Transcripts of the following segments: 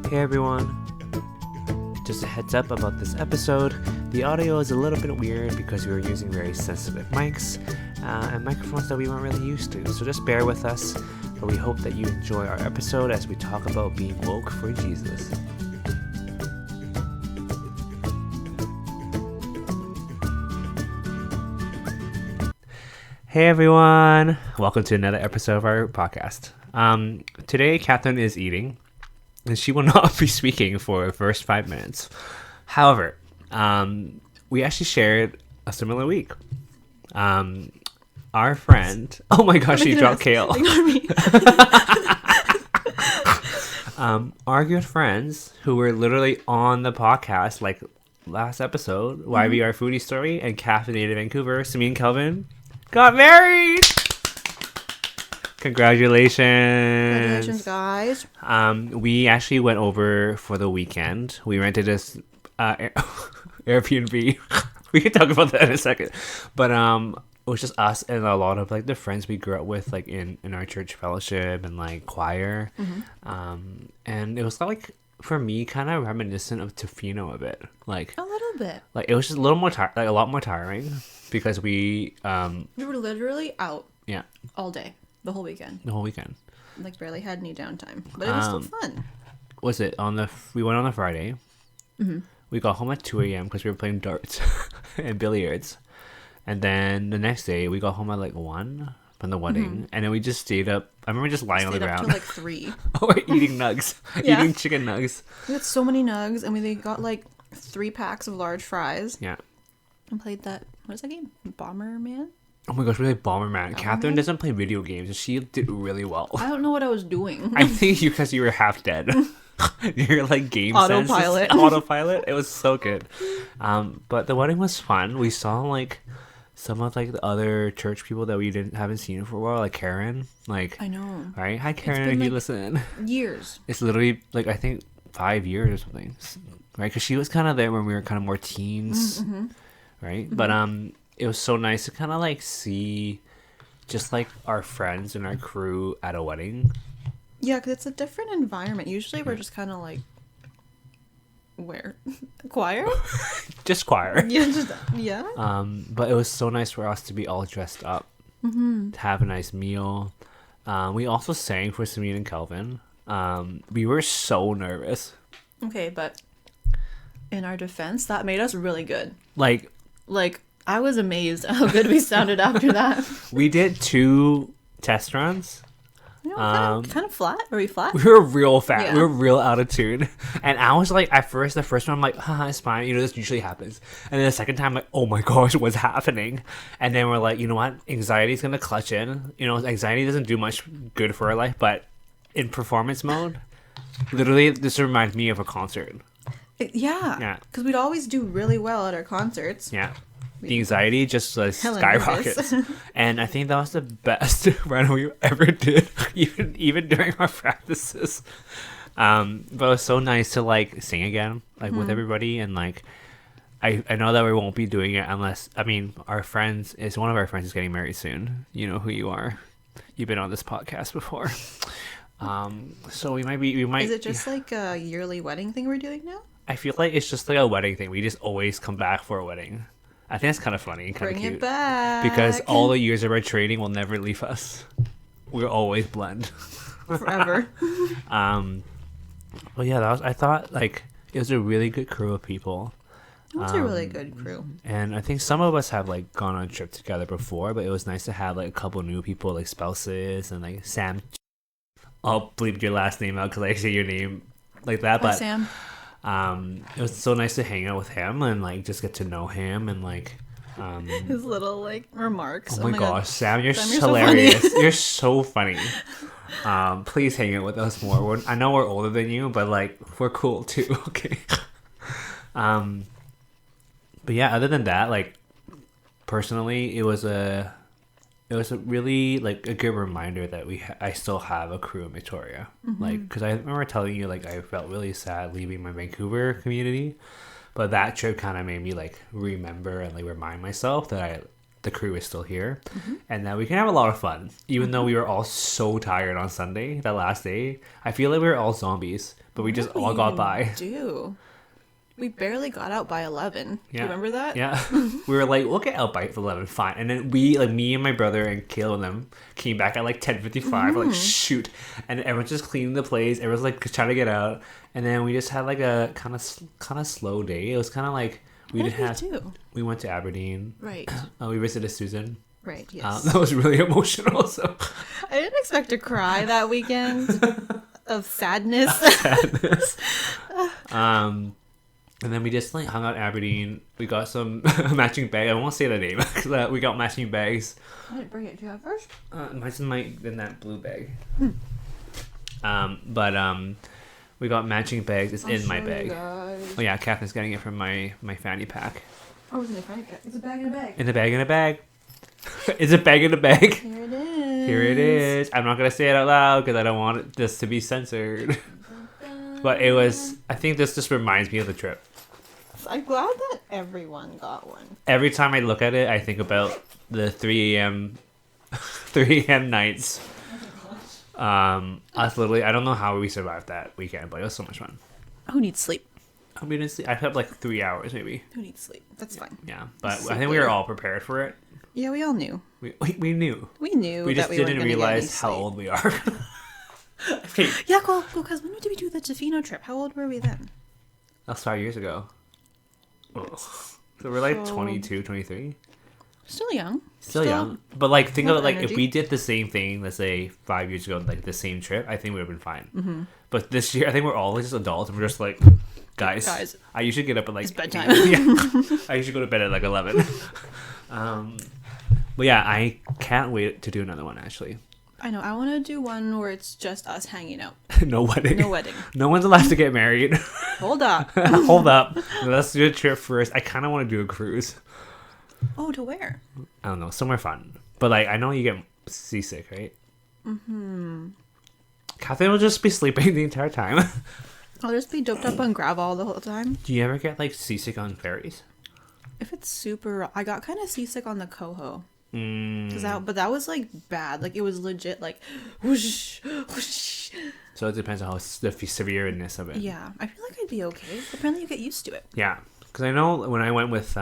Hey everyone, just a heads up about this episode. The audio is a little bit weird because we were using very sensitive mics and microphones that we weren't really used to, so just bear with us, but we hope that you enjoy our episode as we talk about being woke for Jesus. Hey everyone, welcome to another episode of our podcast. Today Catherine is eating and she will not be speaking for the first 5 minutes. However, we actually shared a similar week. Our friend, oh my gosh, she dropped kale. Ignore me. Our good friends who were literally on the podcast like last episode, YBR Foodie Story and Caffeinated Vancouver, Sami and Kelvin got married. Congratulations, guys. We actually went over for the weekend. We rented this Airbnb. We can talk about that in a second. But it was just us and a lot of like the friends we grew up with, like in our church fellowship and like choir. And it was like, for me, kind of reminiscent of Tofino a bit. Like A little bit. Like it was just a little more a lot more tiring because we were literally out. Yeah. All day. The whole weekend. Like barely had any downtime. But it was still fun. Was it we went on a Friday. We got home at 2 a.m. because we were playing darts and billiards. And then the next day we got home at like 1 from the wedding. And then we just stayed up. I remember just lying on the ground. Till like 3. Or eating nugs. Yeah. Eating chicken nugs. We had so many nugs and we got like 3 packs of large fries. Yeah. And played that, what is that game? Bomberman? Oh my gosh, we played Bomberman. Catherine Bomberman? doesn't play video games and she did really well. I don't know what I was doing. I think because you were half dead. You're like game Autopilot. Autopilot. It was so good. But the wedding was fun. We saw like some of like the other church people that we haven't seen for a while, like Karen. Like I know. Right? Hi Karen, been, if you like, listen. Years. It's literally like I think 5 years or something. Right? Because she was kind of there when we were kind of more teens. Right? But it was so nice to kind of like see just like our friends and our crew at a wedding. Yeah, because it's a different environment. Usually we're just kind of like, where? Choir? Just choir. Yeah. But it was so nice for us to be all dressed up, to have a nice meal. We also sang for Sami and Kelvin. We were so nervous. Okay, but in our defense, that made us really good. Like I was amazed how good we sounded after that. we did 2 test runs. You know, kind of flat. Are we flat? We were real fat. Yeah. We were real out of tune. And I was like, the first one, I'm like, it's fine. You know, this usually happens. And then the second time, I'm like, oh my gosh, what's happening? And then we're like, you know what? Anxiety's going to clutch in. You know, anxiety doesn't do much good for our life. But in performance mode, literally, this reminds me of a concert. Yeah. Because we'd always do really well at our concerts. Yeah. The anxiety just Hella skyrockets. nervous. And I think that was the best run we ever did, even during our practices. But it was so nice to like sing again, like with everybody. And like, I know that we won't be doing it unless, I mean, one of our friends is getting married soon. You know who you are. You've been on this podcast before. So we might. Is it just like a yearly wedding thing we're doing now? I feel like it's just like a wedding thing. We just always come back for a wedding. I think that's kind of funny and kind of cute. Bring it back. Because all the years of our training will never leave us. We'll always blend. Forever. But yeah, I thought like it was a really good crew of people. It was a really good crew. And I think some of us have like gone on a trip together before, but it was nice to have like a couple new people, like spouses and like Sam. I'll bleep your last name out because I say your name like that. Hi, but Sam. it was so nice to hang out with him and like just get to know him and like His little like remarks. oh my gosh, God. Sam, you're Sam, you're hilarious. so funny. You're so funny. Please hang out with us more. I know we're older than you, but like we're cool too. Okay. But yeah, other than that, like personally, it was a really like a good reminder that I still have a crew in Victoria. Like, because I remember telling you like I felt really sad leaving my Vancouver community, but that trip kind of made me like remember and like remind myself that the crew is still here and that we can have a lot of fun, even though we were all so tired on Sunday, that last day. I feel like we were all zombies, but we just What do all we got even by. Do we barely got out by 11? Yeah. Do you remember that? Yeah. We were like, we'll get out by 11, fine. And then we, like me and my brother and Kale and them, came back at like 10:55. We're like, shoot. And everyone's just cleaning the place. Everyone's like trying to get out. And then we just had like a kind of slow day. It was kind of like we What didn't did have. we do? We went to Aberdeen. Right. We visited Susan. Right. Yes. That was really emotional. So I didn't expect to cry that weekend of sadness. And then we just like hung out in Aberdeen. We got some matching bags. I won't say the name because we got matching bags. I didn't bring it. Do you have first? Mine's in that blue bag. We got matching bags. It's in my bag. Oh yeah, Catherine's getting it from my fanny pack. Oh, it's in a fanny pack. It's a bag in a bag. In the bag in a bag. It's a bag in a bag. Here it is. Here it is. I'm not gonna say it out loud because I don't want this to be censored. But it was. I think this just reminds me of the trip. I'm glad that everyone got one. Every time I look at it, I think about the 3 a.m. nights. Us literally, I don't know how we survived that weekend, but it was so much fun. Who needs sleep? I mean, I slept like 3 hours maybe. Who needs sleep? That's fine. Yeah, but I think we were all prepared for it. Yeah, we all knew. We knew. We knew. We just that we didn't realize how old we are. Okay. Yeah, well, because when did we do the Tofino trip? How old were we then? That was 5 years ago. Oh. So we're like 22, 23. Still young. Still young. But like, think of it like energy. if we did the same thing, let's say 5 years ago, like the same trip, I think we would have been fine. Mm-hmm. But this year, I think we're all just adults and we're just like, guys, I usually get up at like it's bedtime. Yeah, I usually go to bed at like 11. But yeah, I can't wait to do another one actually. I know. I want to do one where it's just us hanging out. No wedding. No wedding. No one's allowed to get married. Hold up. Hold up. Let's do a trip first. I kind of want to do a cruise. Oh, to where? I don't know. Somewhere fun. But like, I know you get seasick, right? Mm-hmm. Catherine will just be sleeping the entire time. I'll just be doped up on Gravol the whole time. Do you ever get like seasick on ferries? If it's super... I got kind of seasick on the Coho. Mm. But that was like bad. Like it was legit like whoosh, whoosh. So it depends on how the severeness of it. Yeah, I feel like I'd be okay. Apparently you get used to it. Yeah, because I know when I went with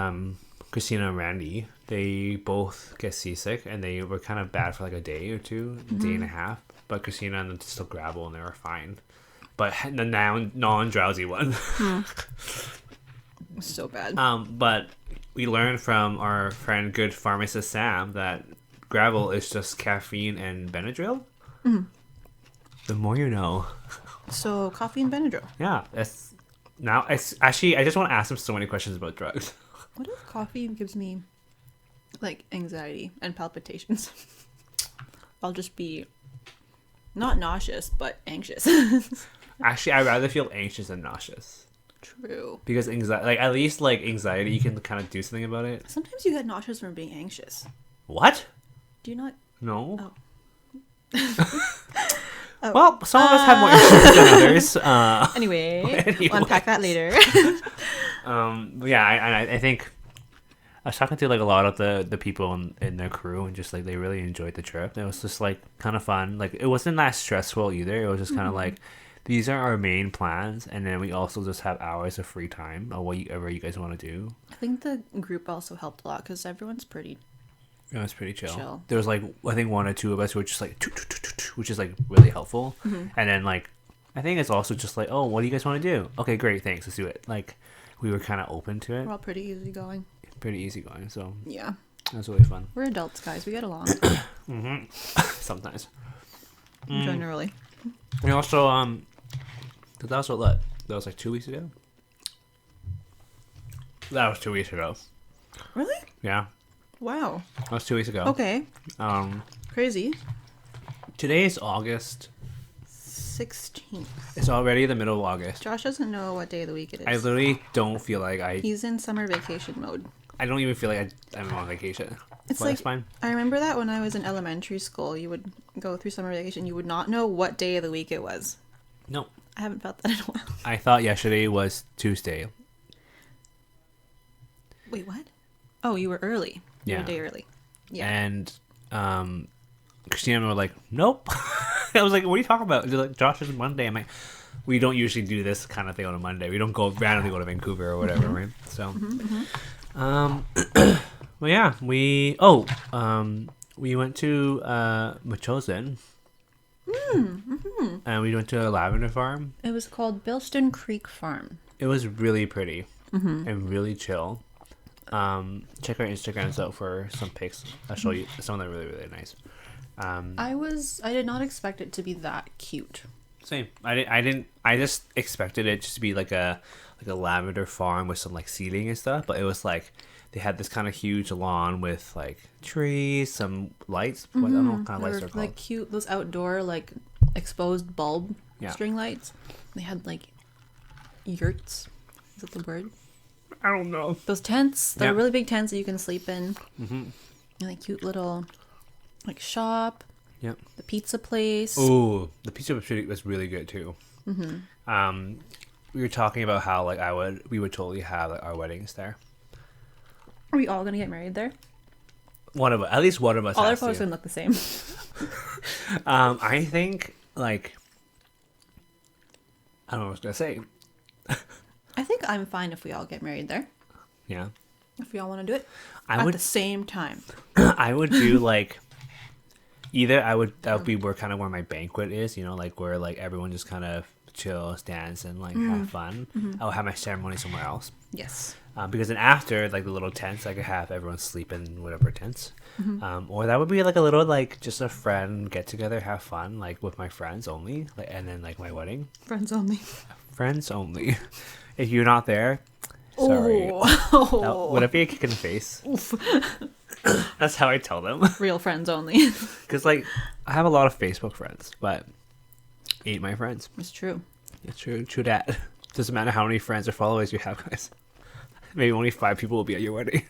Christina and Randy, they both get seasick and they were kind of bad for like a day or two, day and a half. But Christina and them still Gravel and they were fine. But the non-drowsy one. So bad. But we learned from our friend, good pharmacist Sam, that Gravel is just caffeine and Benadryl. Mm. The more you know. So coffee and Benadryl. Yeah, actually I just want to ask him so many questions about drugs. What if coffee gives me like anxiety and palpitations? I'll just be not nauseous but anxious. Actually, I'd rather feel anxious than nauseous. True. Because anxiety, like at least like anxiety, you can kind of do something about it. Sometimes you get nauseous from being anxious. What? Do you not? No. Oh. Well, some of us have more issues than others. Anyway, we'll unpack that later. Yeah, I think I was talking to like a lot of the people in their crew, and just like they really enjoyed the trip. It was just like kind of fun. Like it wasn't that stressful either. It was just kind of like, these are our main plans, and then we also just have hours of free time or whatever you guys want to do. I think the group also helped a lot because everyone's pretty. It was pretty chill. Chill. There was like, I think one or two of us who were just like, which is like really helpful. Mm-hmm. And then like, I think it's also just like, oh, what do you guys want to do? Okay, great, thanks, let's do it. Like, we were kind of open to it. We're all pretty easygoing. Pretty easygoing, so yeah, it was really fun. We're adults, guys. We get along. Mm-hmm. Sometimes. Generally. And also, that was what? That was like 2 weeks ago. That was 2 weeks ago. Really? Yeah. Wow. That was 2 weeks ago. Okay. Crazy. Today is August 16th. It's already the middle of August. Josh doesn't know what day of the week it is. I literally don't feel like He's in summer vacation mode. I don't even feel like I'm on vacation. It's but like, that's fine. I remember that when I was in elementary school, you would go through summer vacation, you would not know what day of the week it was. No. I haven't felt that in a while. I thought yesterday was Tuesday. Wait, what? Oh, you were early. You Yeah. were a day early. Yeah. And Christina and I were like, nope. I was like, what are you talking about? They're like, Josh is Monday. I'm like, we don't usually do this kind of thing on a Monday. We don't go randomly go to Vancouver or whatever, right? So, well, yeah, we went to Machosen. And we went to a lavender farm. It was called Bilston Creek Farm. It was really pretty and really chill. Check our Instagrams out for some pics. I'll show you some of them. Really, really nice. I did not expect it to be that cute. Same. I just expected it just to be like a lavender farm with some like seating and stuff, but it was like they had this kind of huge lawn with like trees, some lights. I don't know what kind of lights they're called. Like cute, those outdoor like exposed bulb string lights. They had like yurts. Is that the word? I don't know. Those tents. They're really big tents that you can sleep in. And like cute little like shop. Yep. The pizza place. Oh, the pizza was really good too. We were talking about how like we would totally have like our weddings there. Are we all gonna get married there? At least one of us. All our photos gonna look the same. I think like I don't know what I was gonna say. I think I'm fine if we all get married there. Yeah. If we all want to do it at the same time. I would do like that would be where my banquet is, like where like everyone just kind of chills, dance, and like have fun. I would have my ceremony somewhere else. Yes. Because then after like the little tents, I could have everyone sleep in whatever tents. Or that would be like a little like just a friend get together, have fun, like with my friends only, like, and then like my wedding. Friends only. Friends only. If you're not there, sorry. Would it be a kick in the face? That's how I tell them. Real friends only. Because like I have a lot of Facebook friends, but ain't my friends. It's true. It's true. True that. Doesn't matter how many friends or followers you have, guys. Maybe only 5 people will be at your wedding.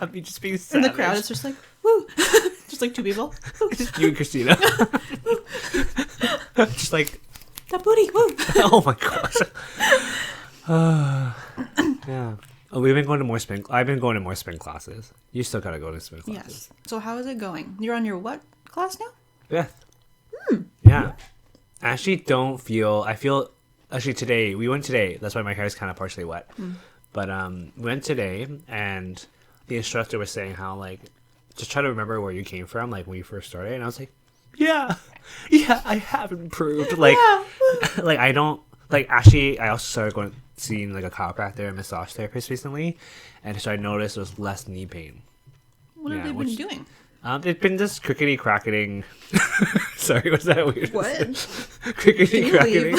I'd be just being savage. In the crowd, it's just like, woo! Just like 2 people. Just you and Christina. Just like... That booty, woo! Oh my gosh. Yeah. Oh, we've been going to more spin... I've been going to more spin classes. You still gotta go to spin classes. Yes. So how is it going? You're on your what class now? 5th. Yeah. I actually don't feel... Actually, today, we went today. That's why my hair is kind of partially wet. But we went today, and the instructor was saying how, like, just try to remember where you came from, like, when you first started. And I was like, yeah, I have improved. Like, like, I don't... Like, actually, I also started seeing, like, a chiropractor and massage therapist recently. And so I noticed there was less knee pain. What have they been doing? They've been just crickety-cracketing. Sorry, was that weird? What? Crickety-cracketing.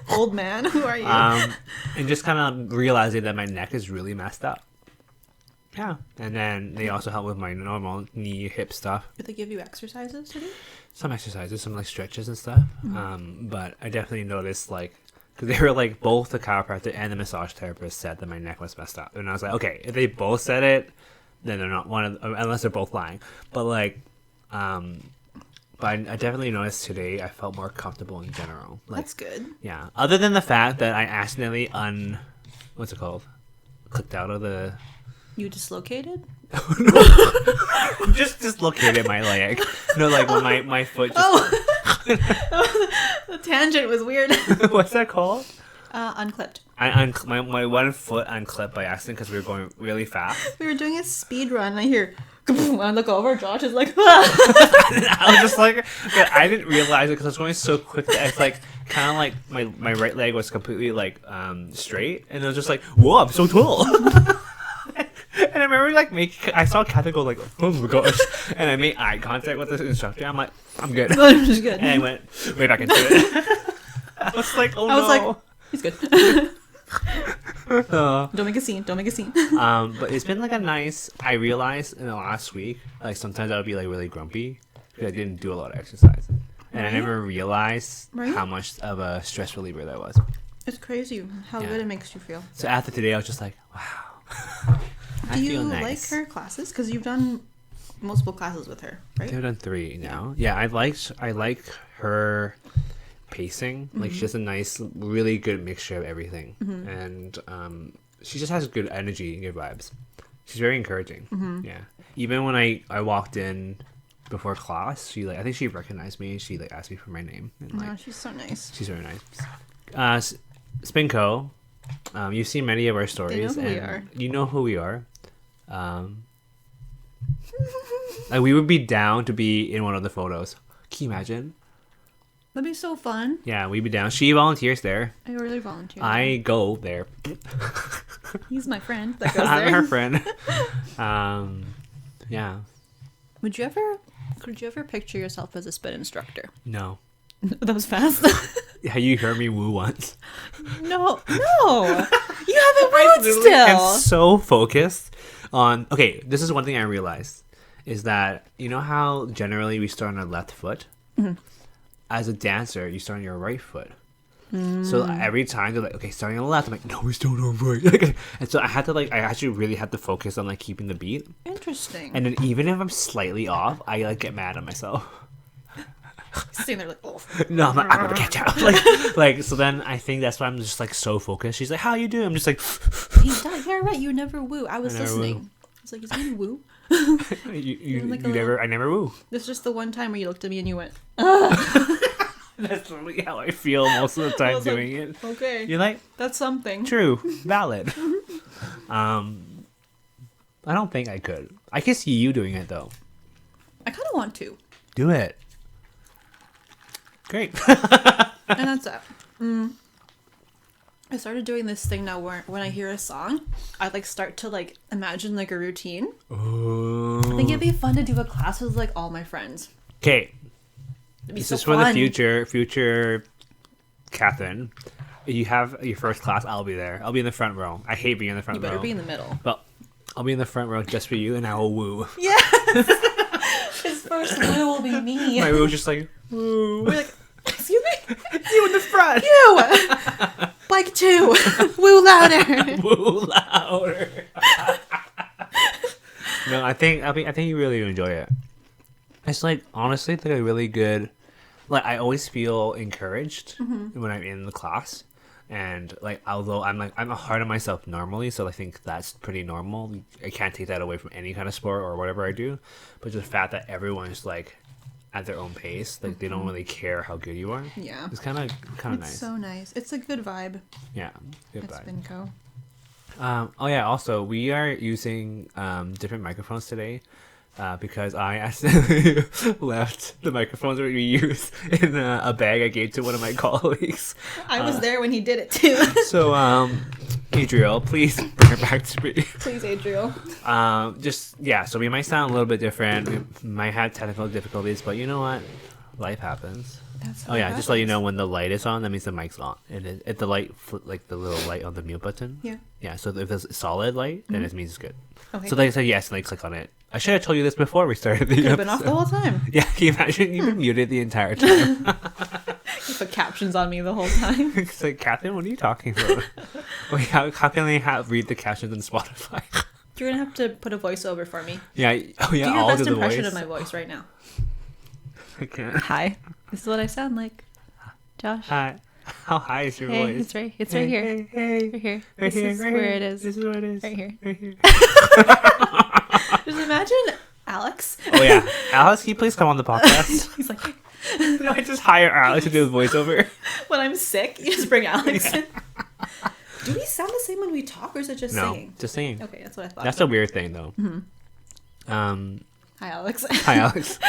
Old man, who are you? And just kind of realizing that my neck is really messed up. Yeah. And then they also help with my normal knee, hip stuff. Did they give you exercises to do? Some exercises, some like stretches and stuff. But I definitely noticed like, because they were like, both the chiropractor and the massage therapist said that my neck was messed up. And I was like, okay, if they both said it, then they're not unless they're both lying. But like, but I definitely noticed today I felt more comfortable in general. Like, that's good. Yeah. Other than the fact that I accidentally what's it called? Clicked out of the... You dislocated? Just dislocated my leg. No, like when my foot just... Oh! The tangent was weird. What's that called? Unclipped. My one foot unclipped by accident because we were going really fast. We were doing a speed run and I hear... I look over, Josh is like... I was just like... I didn't realize it because I was going so quick that it's like... Kind of like my right leg was completely like straight. And it was just like, whoa, I'm so tall. And I remember like I saw Kathy go like, oh my gosh. And I made eye contact with the instructor. I'm like, I'm good. I'm just good. And I went way back into it. I was like, oh no. I was like, he's good. Don't make a scene. But it's been like I realized in the last week, like sometimes I would be like really grumpy because I didn't do a lot of exercise. And I never realized how much of a stress reliever that was. It's crazy how good it makes you feel. So after today, I was just like, wow. Do you like her classes? Because you've done multiple classes with her, right? I've done 3 now. Yeah, I like her pacing. Like she has a nice, really good mixture of everything, and she just has good energy and good vibes. She's very encouraging. Yeah, even when I walked in before class, I think she recognized me. She like asked me for my name. And, Oh, she's so nice. she's very nice. Spinco, you've seen many of our stories. They know who we are. You know who we are. Like we would be down to be in one of the photos. Can you imagine? That'd be so fun. Yeah, we'd be down. She volunteers there. I really volunteer. I go there. He's my friend that goes I'm there. her friend. Yeah. Could you ever picture yourself as a spin instructor? No. That was fast. Yeah, you heard me woo once. No. You haven't wooed still. I'm so focused on. Okay, this is one thing I realized is that you know how generally we start on our left foot. Mm-hmm. As a dancer, you start on your right foot. So every time they're like, okay, starting on the left, I'm like, no, we're still on the right. And so I actually really had to focus on like keeping the beat. Interesting. And then even if I'm slightly off, I like get mad at myself. Sitting there like, oh. No, I'm gonna catch up. Like, so then I think that's why I'm just like so focused. She's like, how you doing? I'm just like, You're right. You never woo. I was never listening. woo. I was like, is he woo? I never woo. This is just the one time where you looked at me and you went, That's literally how I feel most of the I time was doing like, it. okay. You're like, That's something. true, valid. I don't think I could. I can see you doing it though. I kind of want to. Do it. Great. And that's it. I started doing this thing now where when I hear a song, I like start to like imagine like a routine. I think it'd be fun to do a class with like all my friends. Okay. It'd be This so is for fun. the future Catherine. You have your first class, I'll be there. I'll be in the front row. I hate being in the front You better row. be in the middle. But I'll be in the front row just for you and I will woo. Yes! His first woo will be me. My woo just like, woo. We're like, excuse me? You in the front. You! Bike 2! Woo louder! Woo louder. No, I think you really enjoy it. It's like honestly, it's like a really good. Like I always feel encouraged when I'm in the class, and like although I'm hard on myself normally, so I think that's pretty normal. I can't take that away from any kind of sport or whatever I do, but just the fact that everyone's like at their own pace, like they don't really care how good you are. Yeah. It's kind of It's nice. so nice. It's a good vibe Yeah, good at vibe. Spinco. Oh yeah. Also, we are using different microphones today because I accidentally left the microphones that we use in a bag I gave to one of my colleagues. I was there when he did it too. So, Adriel, please bring it back to me. Please, Adriel. So we might sound a little bit different. We might have technical difficulties, but you know what? Life happens. That's Oh yeah, just let you know when the light is on, that means the mic's on. And if the light, like the little light on the mute button. Yeah. Yeah. So if there's solid light, then it means it's good. Okay. So like I said, yes, and like click on it. I should have told you this before we started the Could have episode. been off the whole time. Yeah, can you imagine? You've been muted the entire time. You put captions on me the whole time. It's like, Catherine, what are you talking about? Wait, how can they read the captions on Spotify? You're gonna have to put a voiceover for me. Yeah. Oh yeah. Do your I'll best do the impression voice. of my voice right now. I can't. Hi. This is what I sound like. Josh. Hi. How high is your Hey, voice? it's right here. Hey. Right here. Right This here. is Right where here. it is. This is where it is. Right here. Right here. Just imagine Alex. Oh yeah, Alex, can you please come on the podcast? He's like, No, I just hire Alex to do the voiceover. when I'm sick, you just bring Alex in. Do we sound the same when we talk, or is it just No, singing? just singing. Okay, that's what I thought. That's a weird thing, though. Hi, Alex. Hi, Alex.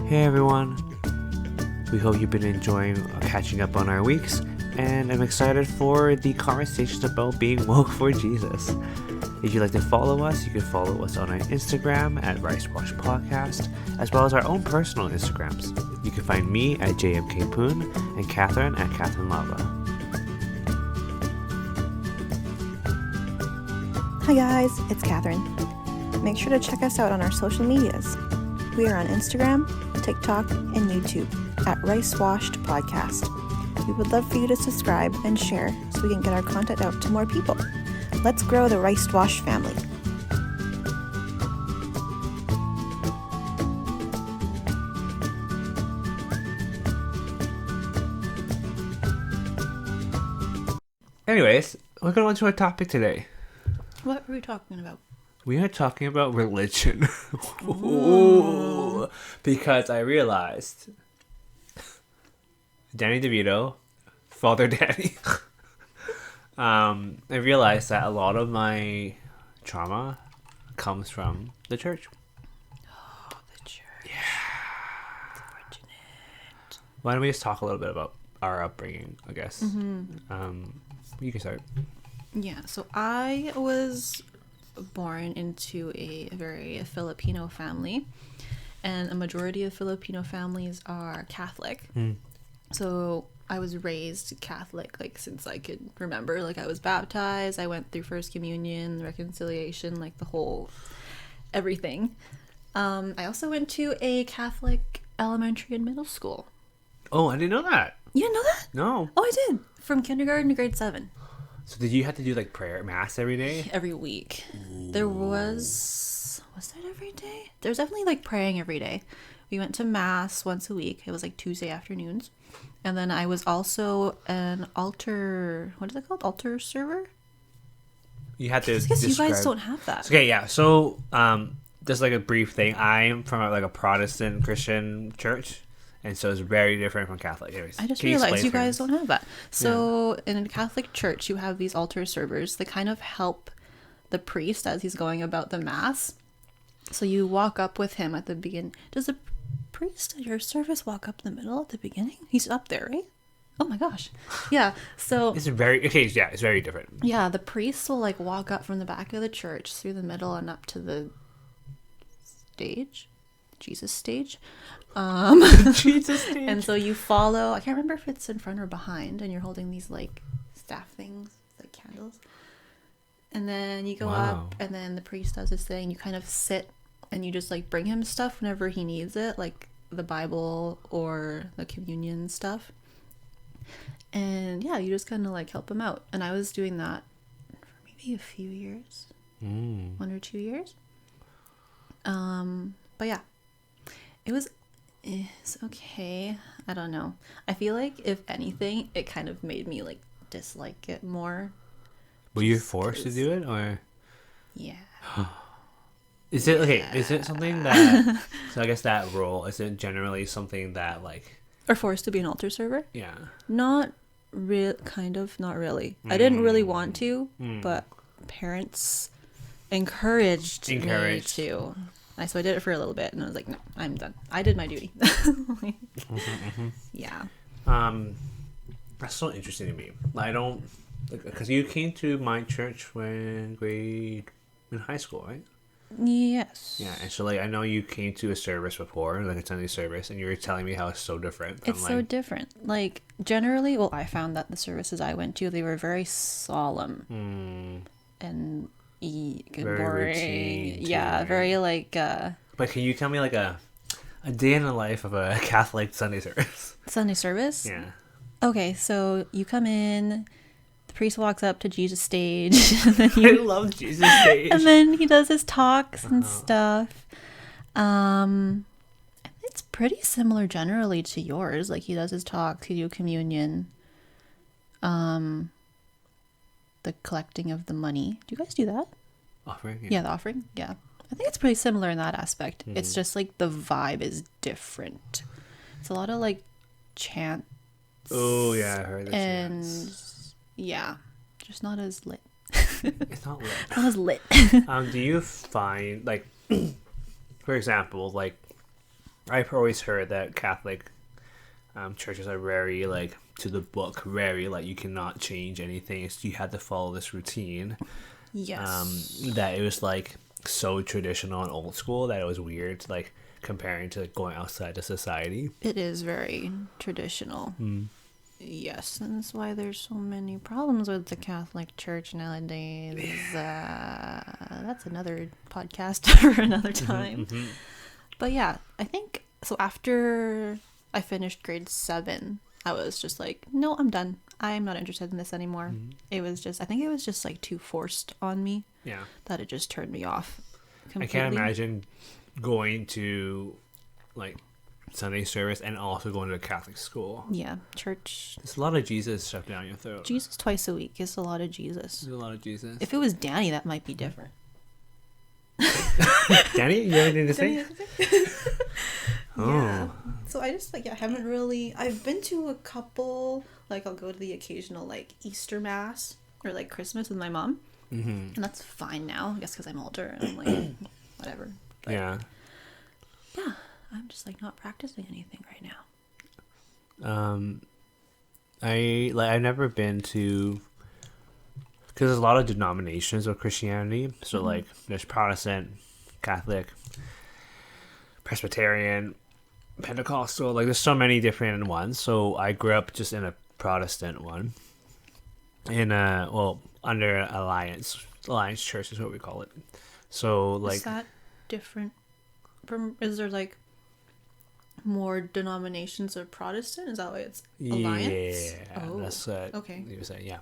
Hey everyone. We hope you've been enjoying catching up on our weeks, and I'm excited for the conversations about being woke for Jesus. If you'd like to follow us, you can follow us on our Instagram at RiceWashed Podcast, as well as our own personal Instagrams. You can find me at JMKPoon and Catherine at Catherine Lava. Hi guys, it's Catherine. Make sure to check us out on our social medias. We are on Instagram, TikTok, and YouTube at RiceWashed Podcast. We would love for you to subscribe and share so we can get our content out to more people. Let's grow the RiceWashed family. Anyways, we're going on to our topic today. What were we talking about? We are talking about religion. Ooh, because I realized Danny DeVito, Father Danny. I realized that a lot of my trauma comes from the church. Oh, the church. Yeah. It's fortunate. Why don't we just talk a little bit about our upbringing, I guess. You can start. Yeah, so I was born into a very Filipino family, and a majority of Filipino families are Catholic. So I was raised Catholic, like, since I could remember. Like, I was baptized, I went through First Communion, reconciliation, like, the whole everything. I also went to a Catholic elementary and middle school. Oh, I didn't know that. You didn't know that? No. Oh, I did. From kindergarten to grade 7. So did you have to do like prayer, mass every day? Every week. There was that every day? There was definitely like praying every day. We went to mass once a week. It was like Tuesday afternoons. And then I was also an altar, what is it called? Altar server? You had to I guess you describe... guys don't have that. Okay, yeah. So, just like a brief thing. I'm from like a Protestant Christian church, and so it's very different from Catholic. Anyways, I just can you realized explain you for me? guys don't have that. So in a Catholic church, you have these altar servers. They kind of help the priest as he's going about the mass. So you walk up with him at the beginning. Does the priest at your service walk up the middle at the beginning? He's up there, right? Oh my gosh. Yeah. So It's very okay. Yeah, it's very different. yeah, the priest will like walk up from the back of the church through the middle and up to the stage, Jesus stage. Jesus. And so you follow. I can't remember if it's in front or behind, and you're holding these like staff things, like candles. And then you go Wow. up, and then the priest does his thing. You kind of sit, and you just like bring him stuff whenever he needs it, like the Bible or the communion stuff. And yeah, you just kind of like help him out. And I was doing that for maybe a few years, 1 or 2 years. But yeah, it's okay. I don't know. I feel like if anything, it kind of made me like dislike it more. Were you forced to do it, or Yeah. is it okay? Is it something that? So I guess that role is it generally something that like Or forced to be an altar server? yeah. Not kind of, not really. I didn't really want to, but parents encouraged me to. So I did it for a little bit, and I was like, no, I'm done. I did my duty. Yeah. That's so interesting to me. I don't because you came to my church in high school, right? Yes. Yeah, and so like I know you came to a service before, like a Sunday service, and you were telling me how it's so different. It's so different. Like generally, well, I found that the services I went to, they were very solemn and Very boring. routine, too, Yeah, right? very like. But can you tell me like a day in the life of a Catholic Sunday service? Sunday service. Yeah. Okay, so you come in. The priest walks up to Jesus stage, and then I love Jesus stage. and then he does his talks and stuff. It's pretty similar generally to yours. Like he does his talks, he do communion, the collecting of the money. Do you guys do that? Offering. Yeah, the offering. Yeah, I think it's pretty similar in that aspect. It's just like the vibe is different. It's a lot of like chants. Oh yeah, I heard that. And yeah, just not as lit. It's not lit. Not as lit. Do you find like, for example, like I've always heard that Catholic churches are very like to the book, very like you cannot change anything. You had to follow this routine. Yes. That it was like so traditional and old school that it was weird, like comparing to like, going outside the society. It is very traditional. Yes, and that's why there's so many problems with the Catholic Church nowadays. That's another podcast for another time. But yeah, I think so. After I finished grade 7, I was just like, no, I'm done. I'm not interested in this anymore. I think it was just like too forced on me. Yeah. That it just turned me off completely. I can't imagine going to like Sunday service and also going to a Catholic school. Yeah, church. There's a lot of Jesus shoved down your throat. Jesus twice a week is a lot of Jesus. There's a lot of Jesus. If it was Danny, that might be different. Danny, you have anything to say? Yeah. So I just haven't really. I've been to a couple. Like I'll go to the occasional like Easter mass or like Christmas with my mom, and that's fine now. I guess because I'm older and I'm like whatever. But, yeah. Yeah, I'm just like not practicing anything right now. I've never been to, because there's a lot of denominations of Christianity. So like there's Protestant, Catholic, Presbyterian, Pentecostal. Like there's so many different ones. So I grew up just in a Protestant one, under Alliance Church is what we call it. So like, is that different from? Is there like more denominations of Protestant? Is that why it's Alliance? Yeah, that's what okay. you were saying. Yeah,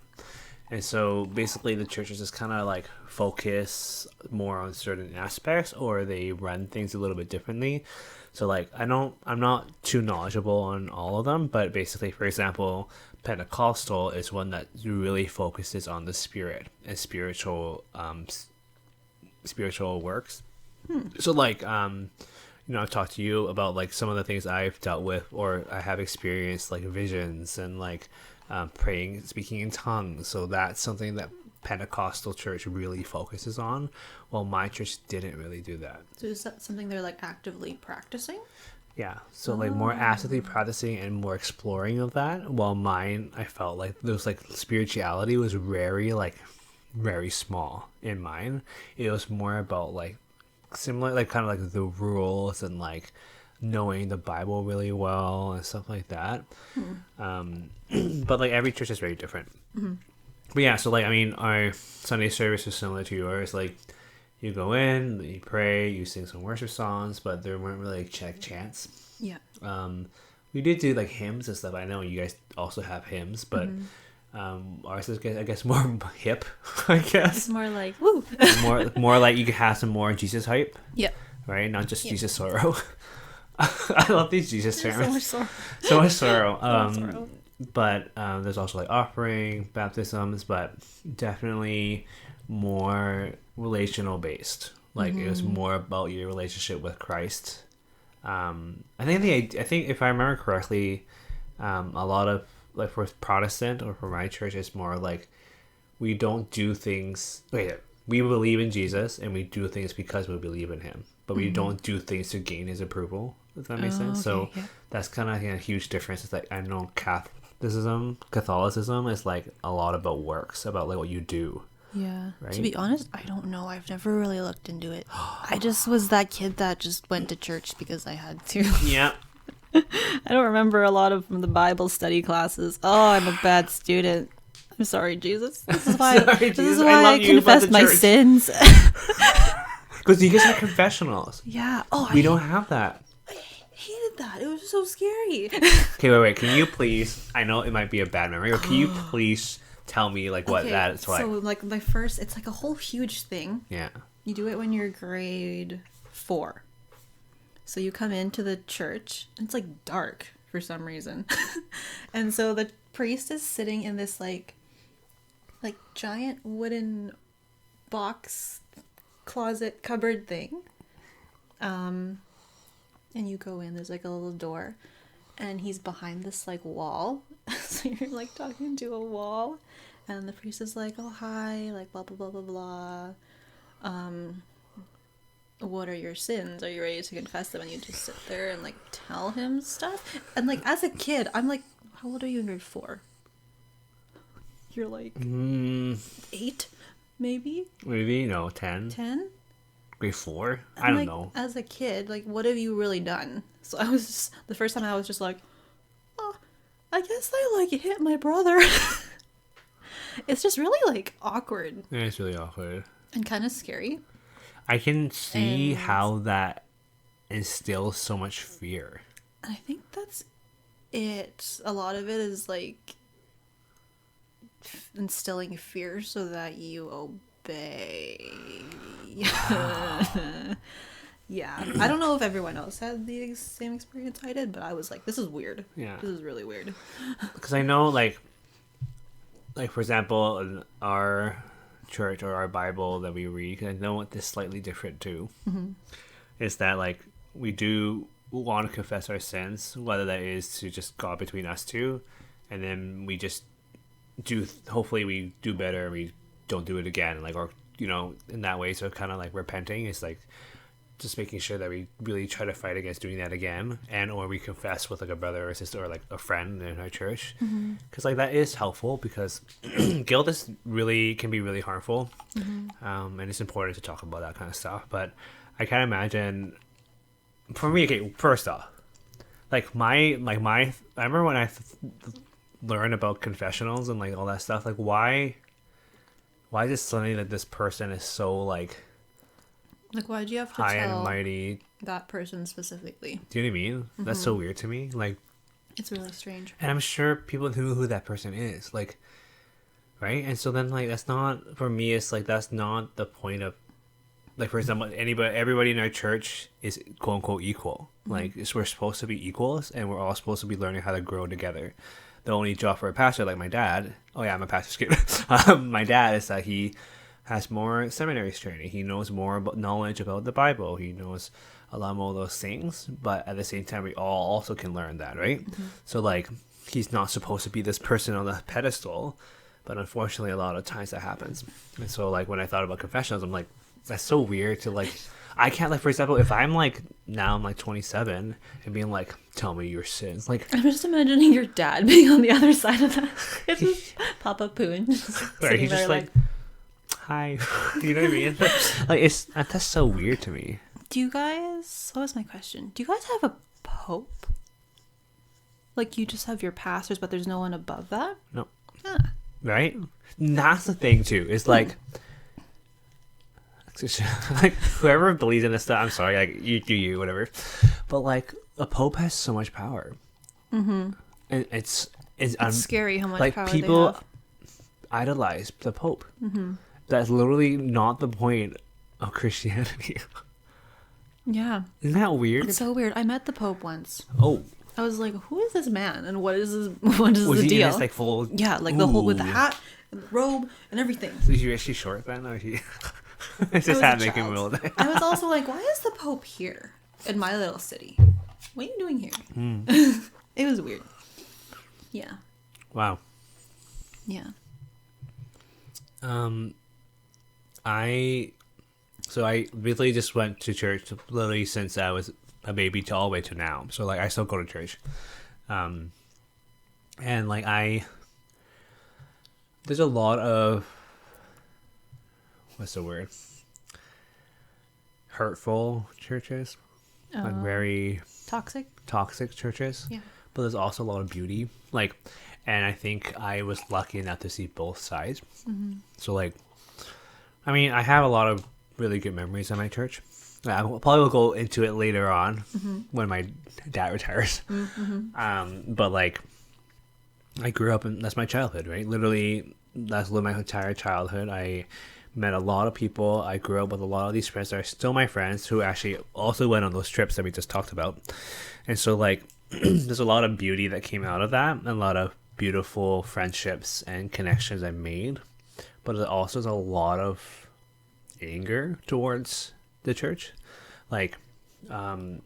and so basically the churches just kind of like focus more on certain aspects, or they run things a little bit differently. So like I'm not too knowledgeable on all of them, but basically, for example, Pentecostal is one that really focuses on the spirit and spiritual works. So like I've talked to you about like some of the things I've dealt with or I have experienced, like visions and like praying, speaking in tongues. So that's something that Pentecostal church really focuses on, while my church didn't really do that. So is that something they're like actively practicing? Yeah, so like more actively practicing and more exploring of that, while mine, I felt like there was like spirituality was very small in mine. It was more about like similar, like kind of like the rules and like knowing the Bible really well and stuff like that. But like every church is very different. But yeah, so like I mean, our Sunday service is similar to yours. Like you go in, you pray, you sing some worship songs, but there weren't really like chants. Yeah. We did do like hymns and stuff. I know you guys also have hymns, but ours is, I guess, more hip. I guess It's more like woo. more like you could have some more Jesus hype. Yeah. Right, not just Jesus sorrow. I love these Jesus There's sermons. so much So much sorrow. sorrow. But there's also like offering, baptisms, but definitely more relational based. Like it was more about your relationship with Christ. I think if I remember correctly, a lot of like for Protestant or for my church, it's more like we don't do things. We believe in Jesus and we do things because we believe in Him, but we don't do things to gain His approval. Does that make sense? So yeah. that's kind of a huge difference. It's like I know Catholicism is like a lot about works, about like what you do. Yeah. Right? To be honest, I don't know. I've never really looked into it. I just was that kid that just went to church because I had to. Yeah. I don't remember a lot of the Bible study classes. Oh, I'm a bad student. I'm sorry, Jesus. This is why, I confess my sins. Because you guys have confessionals. Yeah. Oh, We don't have that. I hated that. It was so scary. Okay, wait. Can you please? I know it might be a bad memory, but can you please tell me like what that's like? So like it's like a whole huge thing. Yeah. You do it when you're grade 4. So you come into the church, and it's like dark for some reason. And so the priest is sitting in this like giant wooden box closet cupboard thing. And you go in, there's like a little door, and he's behind this like wall. So you're like talking to a wall, and the priest is like, oh hi, like blah blah blah blah blah. What are your sins? Are you ready to confess them? And you just sit there and like tell him stuff. And like as a kid, I'm like, how old are you in grade 4? You're like 8, maybe? Maybe 10. 10? Grade 4? And I don't like, know. As a kid, like what have you really done? So I was just, the first time I was just like, oh, I guess I like hit my brother. It's just really like awkward. Yeah, it's really awkward. And kind of scary. I can see how that instills so much fear. I think that's it. A lot of it is like instilling fear so that you obey. Yeah. I don't know if everyone else had the same experience I did, but I was like, this is weird. Yeah. This is really weird. Because I know, like for example, in our church or our Bible that we read, 'cause I know it's slightly different too, is that like we do want to confess our sins, whether that is to just God between us two, and then we just do, hopefully we do better, we don't do it again, like, or in that way. So kind of like repenting is like just making sure that we really try to fight against doing that again, and or we confess with like a brother or sister or like a friend in our church, because like that is helpful, because guilt can be really harmful, and it's important to talk about that kind of stuff. But I can't imagine, for me, okay, first off, I remember when I learned about confessionals and like all that stuff, like why is it suddenly that this person is so like why'd you have to high and tell mighty? that person specifically? Do you know what I mean? That's so weird to me. Like, It's really strange. and I'm sure people knew who that person is, like, right? And so then, like, that's not, for me, it's like, that's not the point of, like, for example, everybody in our church is quote unquote equal. Like, we're supposed to be equals, and we're all supposed to be learning how to grow together. The only job for a pastor, like my dad, oh yeah, I'm a pastor's kid. My dad is that he has more seminary training. He knows more about knowledge about the Bible. He knows a lot more of those things. But at the same time, we all also can learn that, right? So like, he's not supposed to be this person on the pedestal, but unfortunately, a lot of times that happens. And so like, when I thought about confessionals, I'm like, that's so weird to like. I can't, like, for example, if I'm like, now I'm like 27 and being like, tell me your sins, like, I'm just imagining your dad being on the other side of that. It's just Papa Poon just right, sitting he's there just like, hi, you know what I mean? Like, that's so weird to me. Do you guys, what was my question? Do you guys have a pope? Like, you just have your pastors, but there's no one above that? No. Huh. Right? And that's the thing too. It's like, like, whoever believes in this stuff, I'm sorry, like, you do you, whatever. But like, a pope has so much power. And it's scary how much like power people they have. idolize the pope. That's literally not the point of Christianity. Yeah. Isn't that weird? It's so weird. I met the pope once. Oh, I was like, who is this man? And what is the was he deal? in his, like, full? Yeah, like the whole, with the Ooh. hat and the robe and everything. So is she short then, or is she? It's I just was a hat making child. rule. I was also like, why is the pope here in my little city? What are you doing here? It was weird. Yeah. Wow. Yeah. I really just went to church literally since I was a baby to all the way to now. So like, I still go to church. And like, there's a lot of, what's the word? Hurtful churches. Like very Toxic? toxic churches. Yeah. But there's also a lot of beauty. Like, and I think I was lucky enough to see both sides. So like, I mean, I have a lot of really good memories at my church. I probably will go into it later on when my dad retires. But like, I grew up and that's my childhood, right? Literally, that's my entire childhood. I met a lot of people. I grew up with a lot of these friends that are still my friends, who actually also went on those trips that we just talked about. And so like, there's a lot of beauty that came out of that, and a lot of beautiful friendships and connections I made. But it also is a lot of anger towards the church. Like, I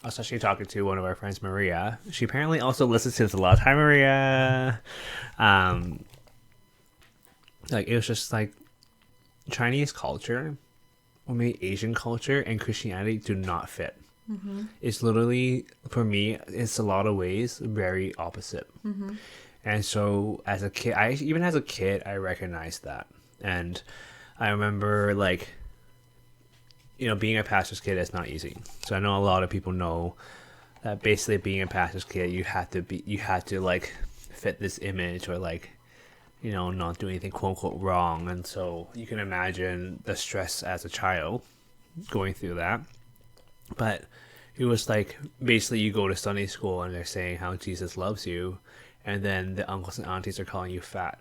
was actually talking to one of our friends, Maria. She apparently also listens to this a lot. Hi, Maria. Like, it was just like, Chinese culture, or maybe Asian culture, and Christianity do not fit. It's literally, for me, it's a lot of ways very opposite. And so as a kid, I recognized that. And I remember, like, being a pastor's kid is not easy. So I know a lot of people know that basically being a pastor's kid, you had to like fit this image, or like, not do anything quote unquote wrong. And so you can imagine the stress as a child going through that. But it was like, basically you go to Sunday school and they're saying how Jesus loves you, and then the uncles and aunties are calling you fat.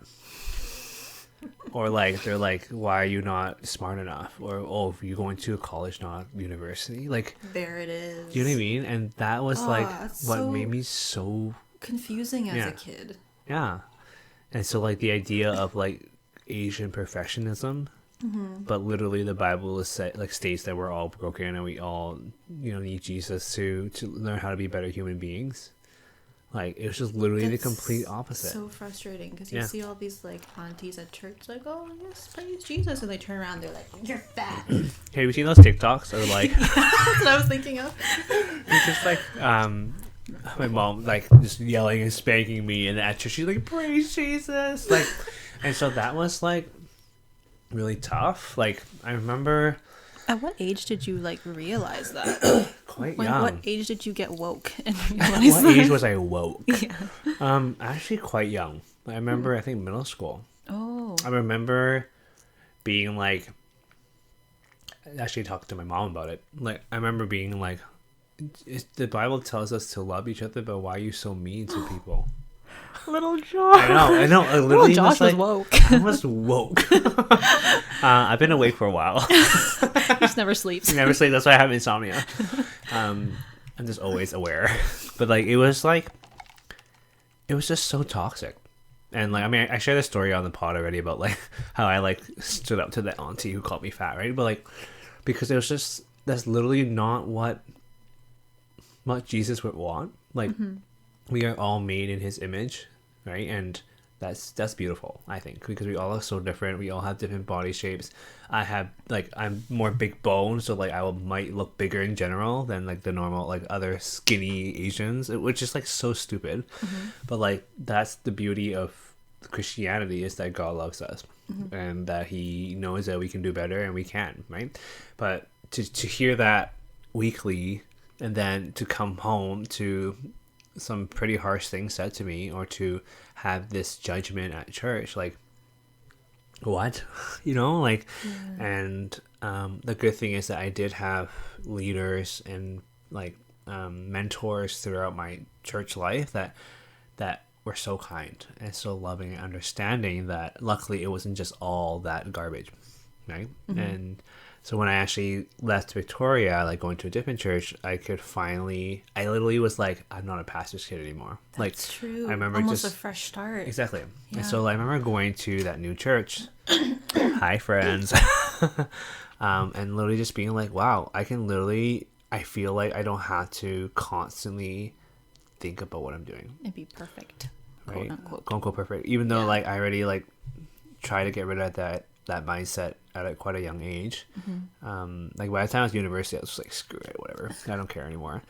Or like they're like, why are you not smart enough? Or oh, you're going to a college, not university. Like, There it is. do you know what I mean? And that was like it's what so made me so confusing as Yeah. a kid. yeah. And so like the idea of like Asian perfectionism, but literally the Bible is states that we're all broken and we all need Jesus to learn how to be better human beings. Like it was just literally the That's complete opposite. So frustrating because you Yeah. see all these like aunties at church like, oh yes, praise Jesus, and they turn around, they're like, you're fat. Have you seen those TikToks or like That's what I was thinking of. it's just like my mom like just yelling and spanking me and at church she's like praise Jesus like and so that was like really tough. Like I remember At what age did you like realize that? quite When, young. what age did you get woke and At realize what that? age was I woke? Yeah. Actually quite young. I remember I think middle school. Oh. I remember being like actually talking to my mom about it. Like I remember being like the Bible tells us to love each other, but why are you so mean to people? Little Josh. I know. I Little literally Josh was was like, woke. I was woke. I've been awake for a while. He just never sleeps. Never sleep. That's why I have insomnia. I'm just always aware. But like, it was just so toxic. And like, I mean, I shared this story on the pod already about like how I like stood up to the auntie who called me fat, right? But like, because it was just that's literally not what Jesus would want. Like, we are all made in His image, right? And that's beautiful, I think, because we all are so different. We all have different body shapes. I'm more big boned, so like might look bigger in general than like the normal like other skinny Asians, which is like so stupid. But like that's the beauty of Christianity, is that God loves us and that He knows that we can do better, and we can, right? But to hear that weekly and then to come home to some pretty harsh things said to me, or to have this judgment at church, like what like and the good thing is that I did have leaders and like mentors throughout my church life that were so kind and so loving and understanding, that luckily it wasn't just all that garbage, right? And so when I actually left Victoria, like going to a different church, I literally was like, I'm not a pastor's kid anymore. That's true. I remember almost just a fresh start. exactly. Yeah. And so I remember going to that new church. Hi, friends. And literally just being like, wow, I feel like I don't have to constantly think about what I'm doing. It'd be perfect. Right? Quote Quote perfect. Even though like I already like try to get rid of that mindset at quite a young age. Like by the time I was at university, I was just like, screw it, whatever. I don't care anymore.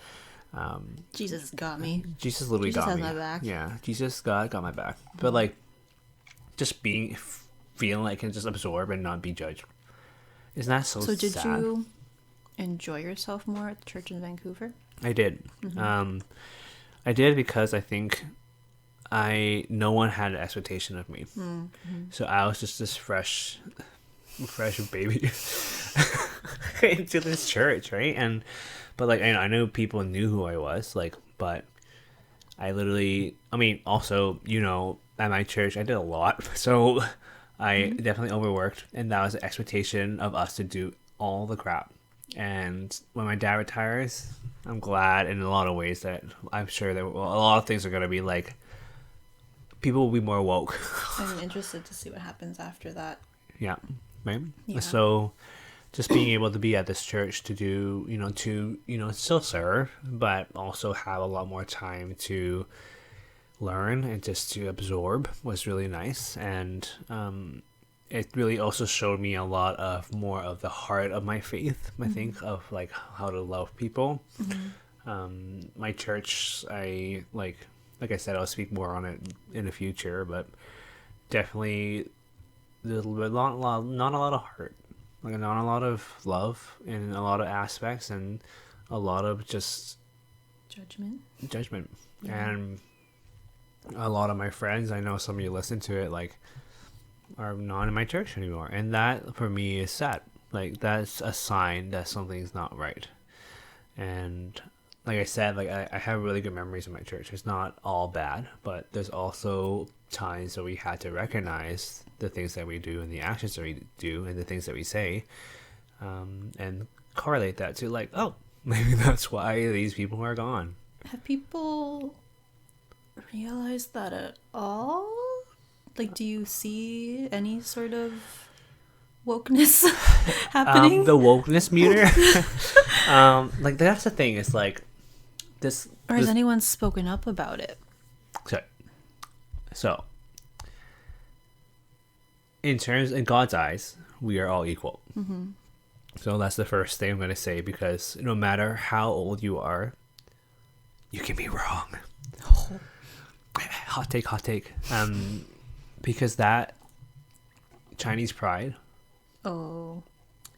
Jesus got me. Jesus literally Jesus got has me. my back. Yeah, Jesus got my back. But like, just feeling like I can just absorb and not be judged. Isn't that so sad? So did you enjoy yourself more at the church in Vancouver? I did. I did because I think no one had an expectation of me. So I was just this fresh baby into this church, right? But like I know people knew who I was, like, but also, at my church I did a lot, so I definitely overworked, and that was the expectation of us to do all the crap. And when my dad retires, I'm glad in a lot of ways that I'm sure that a lot of things are gonna be like, people will be more woke. I'm interested to see what happens after that. Yeah, right. Yeah. So just being able to be at this church to do, still serve, but also have a lot more time to learn and just to absorb was really nice. And it really also showed me a lot of more of the heart of my faith, I think, of like how to love people. My church, like I said, I'll speak more on it in the future, but definitely not a lot of heart, like not a lot of love in a lot of aspects, and a lot of just judgment. And a lot of my friends, I know some of you listen to it, like, are not in my church anymore, and that for me is sad. Like, that's a sign that something's not right. And like I said, like I have really good memories in my church. It's not all bad, but there's also times that we had to recognize the things that we do and the actions that we do and the things that we say, and correlate that to like, oh, maybe that's why these people are gone. Have people realized that at all? Like, do you see any sort of wokeness happening? The wokeness meter. Like that's the thing. It's like this. Or has anyone spoken up about it? So, in God's eyes, we are all equal. Mm-hmm. So that's the first thing I'm going to say, because no matter how old you are, you can be wrong. Oh. Hot take. Because that Chinese pride. Oh.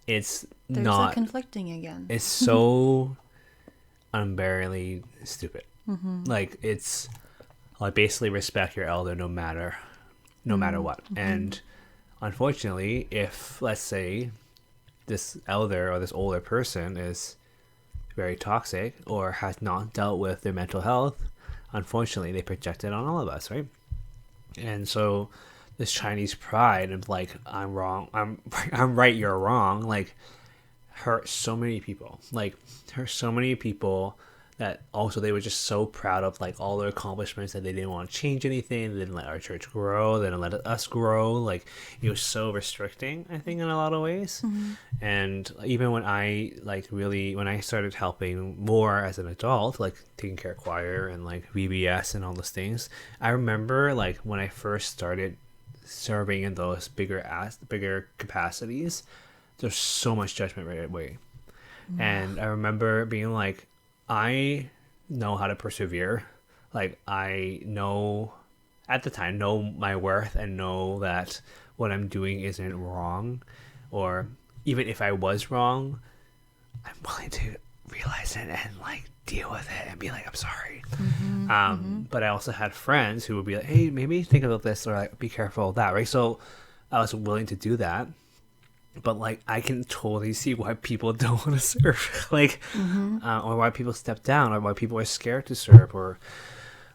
There's not conflicting again. It's so unbearably stupid. Mm-hmm. Like it's like basically respect your elder no matter what. Mm-hmm. And unfortunately, if let's say this elder or this older person is very toxic or has not dealt with their mental health, unfortunately they project it on all of us, right? And so this Chinese pride of like, I'm wrong, I'm right, you're wrong, like hurt so many people. That also they were just so proud of like all their accomplishments that they didn't want to change anything. They didn't let our church grow. They didn't let us grow. Like it was so restricting, I think, in a lot of ways. Mm-hmm. And even when I started helping more as an adult, like taking care of choir and like VBS and all those things, I remember like when I first started serving in those bigger capacities, there's so much judgment right away. Mm-hmm. And I remember being like, I know how to persevere. Like I know at the time, know my worth and know that what I'm doing isn't wrong. Or even if I was wrong, I'm willing to realize it and like deal with it and be like, I'm sorry. Mm-hmm, but I also had friends who would be like, hey, maybe think about this, or like be careful of that, right? So I was willing to do that. But like I can totally see why people don't want to serve, like, or why people step down, or why people are scared to serve, or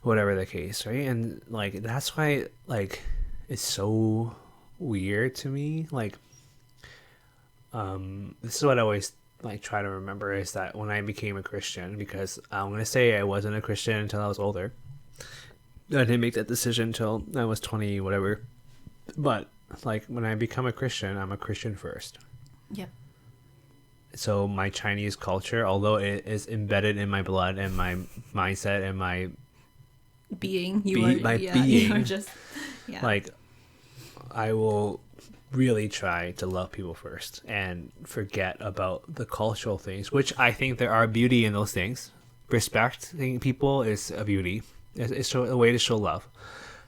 whatever the case, right? And like that's why like it's so weird to me. Like, this is what I always like try to remember, is that when I became a Christian, because I'm gonna say I wasn't a Christian until I was older. I didn't make that decision until I was 20, whatever. But like when I become a Christian, I'm a Christian first. Yep. So my Chinese culture, although it is embedded in my blood and my mindset and my being, being, yeah. Like I will really try to love people first and forget about the cultural things, which I think there are beauty in those things. Respecting people is a beauty. It's a way to show love.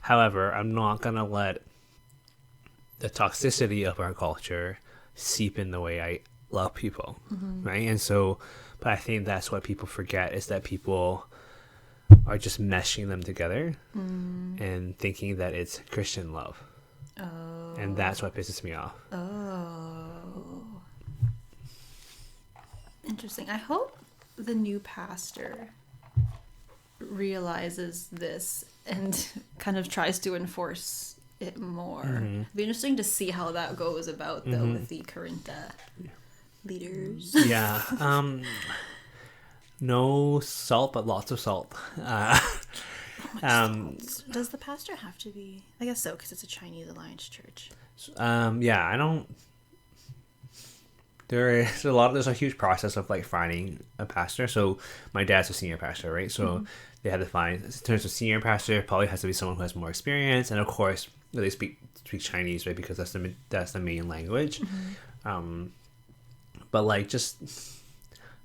However, I'm not gonna let the toxicity of our culture seep in the way I love people, right? And so, but I think that's what people forget, is that people are just meshing them together and thinking that it's Christian love. Oh. And that's what pisses me off. Oh. Interesting. I hope the new pastor realizes this and kind of tries to enforce it more. It'd be interesting to see how that goes about though with the current leaders. Yeah. No salt, but lots of salt. Does the pastor have to be? I guess so, because it's a Chinese Alliance church. Yeah, I don't. There's a huge process of like finding a pastor. So my dad's a senior pastor, right? So they had to find, in terms of senior pastor, probably has to be someone who has more experience, and of course they speak Chinese, right? Because that's the main language. But like just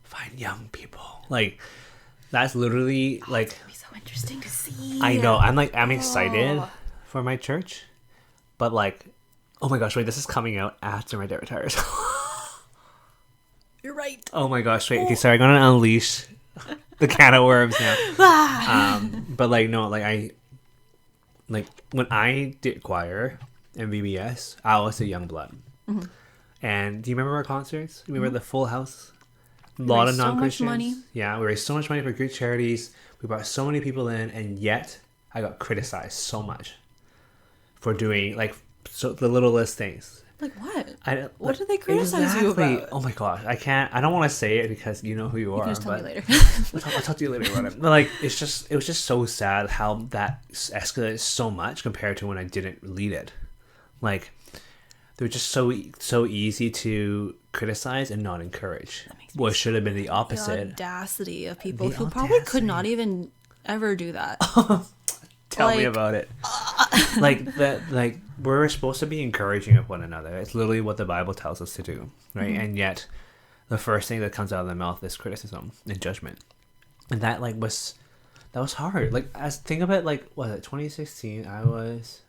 find young people. Like that's literally like. It's gonna be so interesting to see. I know. I'm excited for my church, but like, oh my gosh, wait, this is coming out after my dad retires. You're right. Oh my gosh, wait. Okay, sorry, I'm gonna unleash the can of worms now. But like, no, like when I did choir and VBS, I was a young blood. And do you remember our concerts? You remember the Full House a lot of raised so much non-Christians. money. Yeah, we raised so much money for good charities. We brought so many people in, and yet I got criticized so much for doing like the littlest things. Like what? What did they criticize you about? Oh my gosh, I don't want to say it because you know who you are. You can just tell me later. I'll talk to you later about it. But like, it was just so sad how that escalated so much compared to when I didn't lead it. Like, they were just so easy to criticize and not encourage. What should have been the opposite. The audacity of people who probably could not even ever do that. Tell me about it. Like we're supposed to be encouraging of one another. It's literally what the Bible tells us to do, right? Mm-hmm. And yet, the first thing that comes out of their mouth is criticism and judgment, and that was hard. Like, think of it, like, was it 2016? I was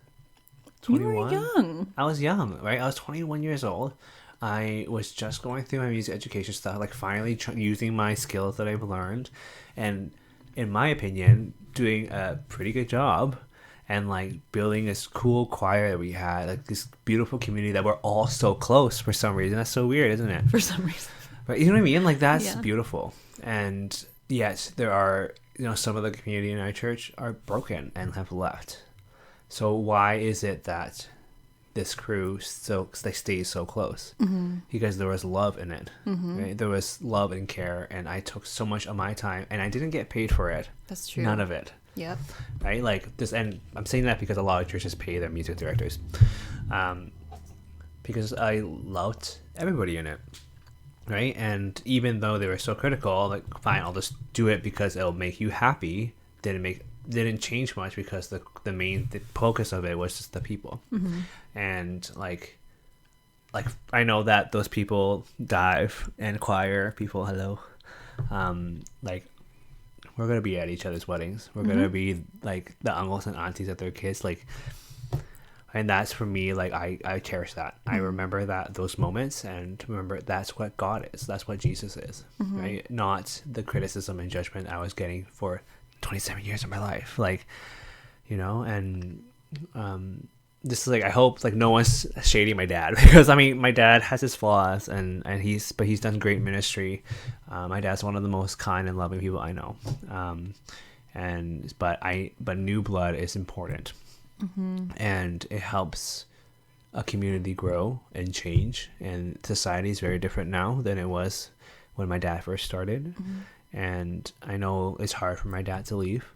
21. You were young. I was young, right? I was 21 years old. I was just going through my music education stuff, like finally using my skills that I've learned, and in my opinion, doing a pretty good job, and like building this cool choir that we had, like this beautiful community that we're all so close for some reason. That's so weird, isn't it? For some reason. Right? You know what I mean? Like, that's beautiful. And yes, there are, some of the community in our church are broken and have left. So why is it that this crew they stay so close? Mm-hmm. Because there was love in it. Mm-hmm. Right? There was love and care, and I took so much of my time, and I didn't get paid for it. That's true. None of it. Yep. Right? Like this, and I'm saying that because a lot of churches pay their music directors. Because I loved everybody in it. Right? And even though they were so critical, like, fine, I'll just do it because it'll make you happy. Didn't change much because the focus of it was just the people. Mm-hmm. And like I know that those people dive and choir people, hello, like, we're gonna be at each other's weddings. We're gonna be like the uncles and aunties at their kids, like, and that's, for me, like, I cherish that. I remember those moments, and remember that's what God is. That's what Jesus is, right? Not the criticism and judgment I was getting for 27 years of my life, like, and this is like, I hope like no one's shading my dad, because I mean, my dad has his flaws, and he's done great ministry. My dad's one of the most kind and loving people I know, but new blood is important, and it helps a community grow and change, and society is very different now than it was when my dad first started. And I know it's hard for my dad to leave,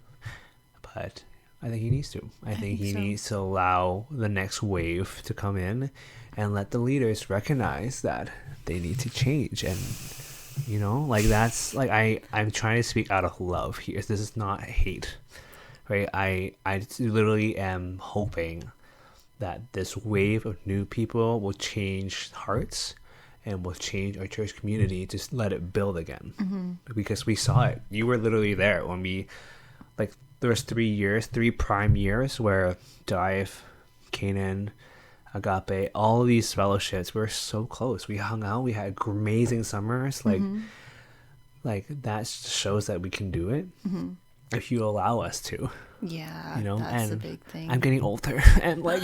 but I think he needs to. I think he needs to allow the next wave to come in and let the leaders recognize that they need to change. And, like, that's, like, I'm trying to speak out of love here. This is not hate, right? I literally am hoping that this wave of new people will change hearts and will change our church community, to let it build again. Because we saw it. You were literally there when there was 3 prime years where Dive, Canaan, Agape, all of these fellowships were so close. We hung out. We had amazing summers. Like that shows that we can do it if you allow us to. Yeah, that's a big thing. I'm getting older, and like,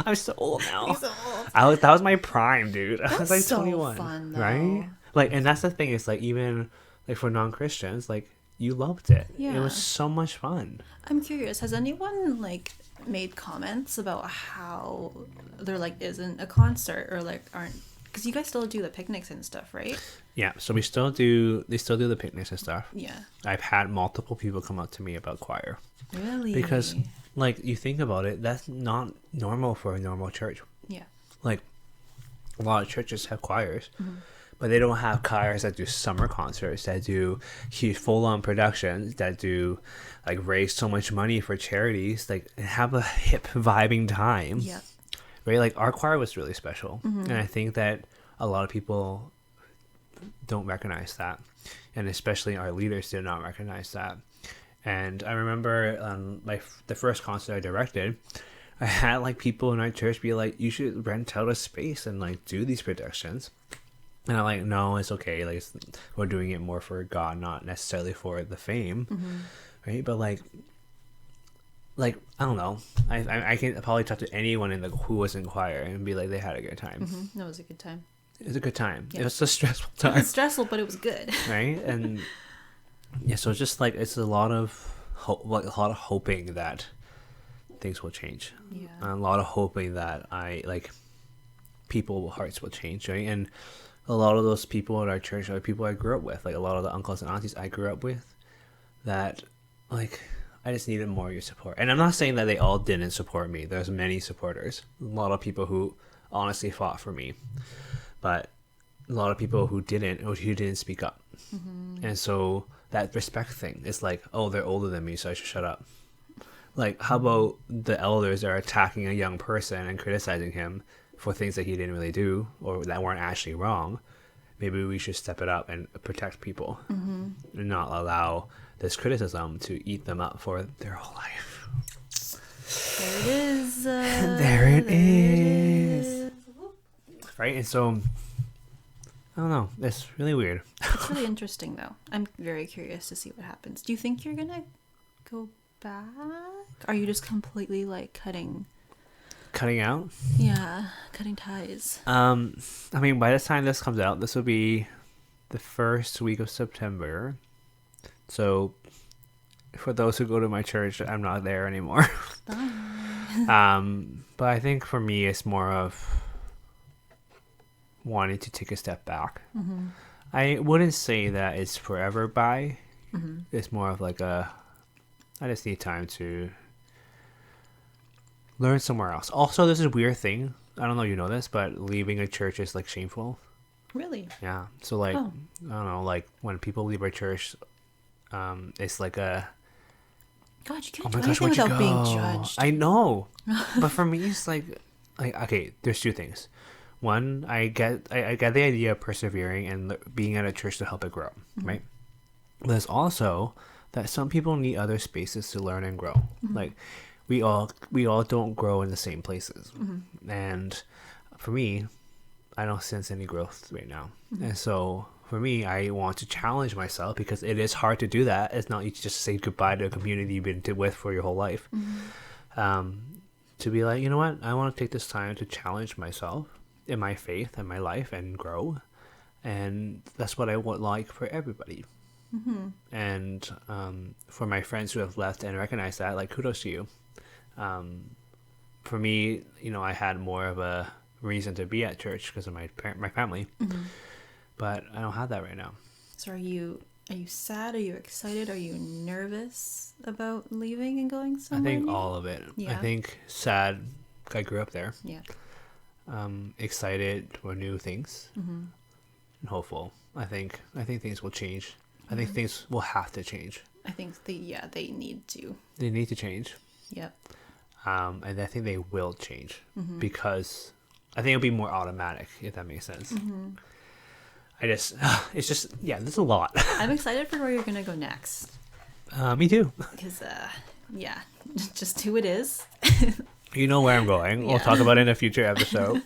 I'm so old now. He's so old. That was my prime, dude. I was like so 21, fun, though. right? Like, and that's the thing, is like, even like for non-Christians, like, you loved it. Yeah. It was so much fun. I'm curious, has anyone like made comments about how there like isn't a concert, or like aren't, because you guys still do the picnics and stuff, right? Yeah, so they still do the picnics and stuff. Yeah. I've had multiple people come up to me about choir. Really? Because, like, you think about it, that's not normal for a normal church. Yeah. Like, a lot of churches have choirs, but they don't have choirs that do summer concerts, that do huge full-on productions, that do, like, raise so much money for charities, like, and have a hip vibing time. Yeah. Right? Like, our choir was really special. And I think that a lot of people don't recognize that, and especially our leaders did not recognize that. And I remember the first concert I directed, I had like people in our church be like, you should rent out a space and like do these productions. And I'm like, no, it's okay, like, we're doing it more for God, not necessarily for the fame. Right? But like I don't know, I can probably talk to anyone who was in choir and be like, they had a good time. That was a good time. it was a good time. Yeah. It was a stressful It time, was stressful, but it was good. right? And yeah, so it's just like it's a lot of hoping that things will change. Yeah. A lot of hoping that people hearts will change, right? And a lot of those people at our church are people I grew up with, like a lot of the uncles and aunties I grew up with, that like I just needed more of your support. And I'm not saying that they all didn't support me. There's many supporters, a lot of people who honestly fought for me, but a lot of people who didn't speak up. And so that respect thing is like, oh, they're older than me, so I should shut up. Like, how about the elders are attacking a young person and criticizing him for things that he didn't really do or that weren't actually wrong? Maybe we should step it up and protect people and not allow this criticism to eat them up for their whole life. There it is. There it is. Right? And so, I don't know. It's really weird. It's really interesting, though. I'm very curious to see what happens. Do you think you're going to go back? Are you just completely, like, cutting Out? Yeah, cutting ties. I mean, by the time this comes out, this will be the first week of September. So, for those who go to my church, I'm not there anymore. But I think for me, it's more of wanting to take a step back. I wouldn't say that it's forever bye. It's more of like I just need time to learn somewhere else. Also, there's a weird thing. I don't know if you know this, but leaving a church is like shameful. Really? Yeah. So like, I don't know, like when people leave our church, it's like a, God, you can't oh do my gosh, anything where'd you without being go? judged. I know. But for me, it's like, okay, there's two things. One, I get the idea of persevering and being at a church to help it grow, right? But there's also that some people need other spaces to learn and grow. Like we all don't grow in the same places. And for me, I don't sense any growth right now. And so for me, I want to challenge myself because it is hard to do that. It's not you just say goodbye to a community you've been with for your whole life. To be like, you know what? I want to take this time to challenge myself in my faith and my life and grow. And that's what I would like for everybody. And for my friends who have left and recognize that, like, kudos to you. For me, you know, I had more of a reason to be at church because of my family, but I don't have that right now. So are you sad? Are you excited? Are you nervous about leaving and going somewhere? I think new? all of it. Yeah. I think sad. I grew up there. Yeah. Excited for new things and hopeful. I think things will change. I think things will have to change. I think they need to. They need to change. Yep. And I think they will change because I think it'll be more automatic, if that makes sense. It's just, yeah, there's a lot. I'm excited for where you're gonna go next. Me too. Because, yeah, just who it is. You know where I'm going. Yeah. We'll talk about it in a future episode.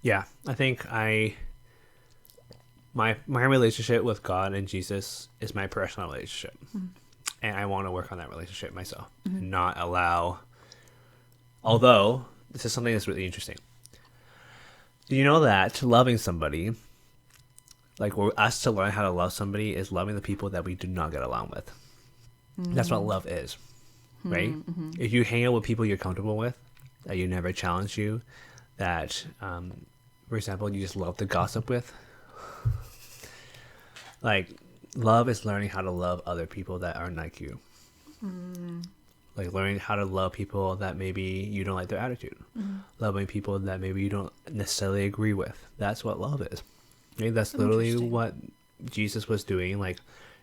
Yeah, I think my relationship with God and Jesus is my personal relationship. And I want to work on that relationship myself. And not allow, although this is something that's really interesting. Do you know that loving somebody, like for us to learn how to love somebody, is loving the people that we do not get along with? That's what love is, right? If you hang out with people you're comfortable with, that you never challenge you, that, for example, you just love to gossip with, like, love is learning how to love other people that aren't like you. Like learning how to love people that maybe you don't like their attitude. Loving people that maybe you don't necessarily agree with. That's what love is. Right? That's literally what Jesus was doing. Like,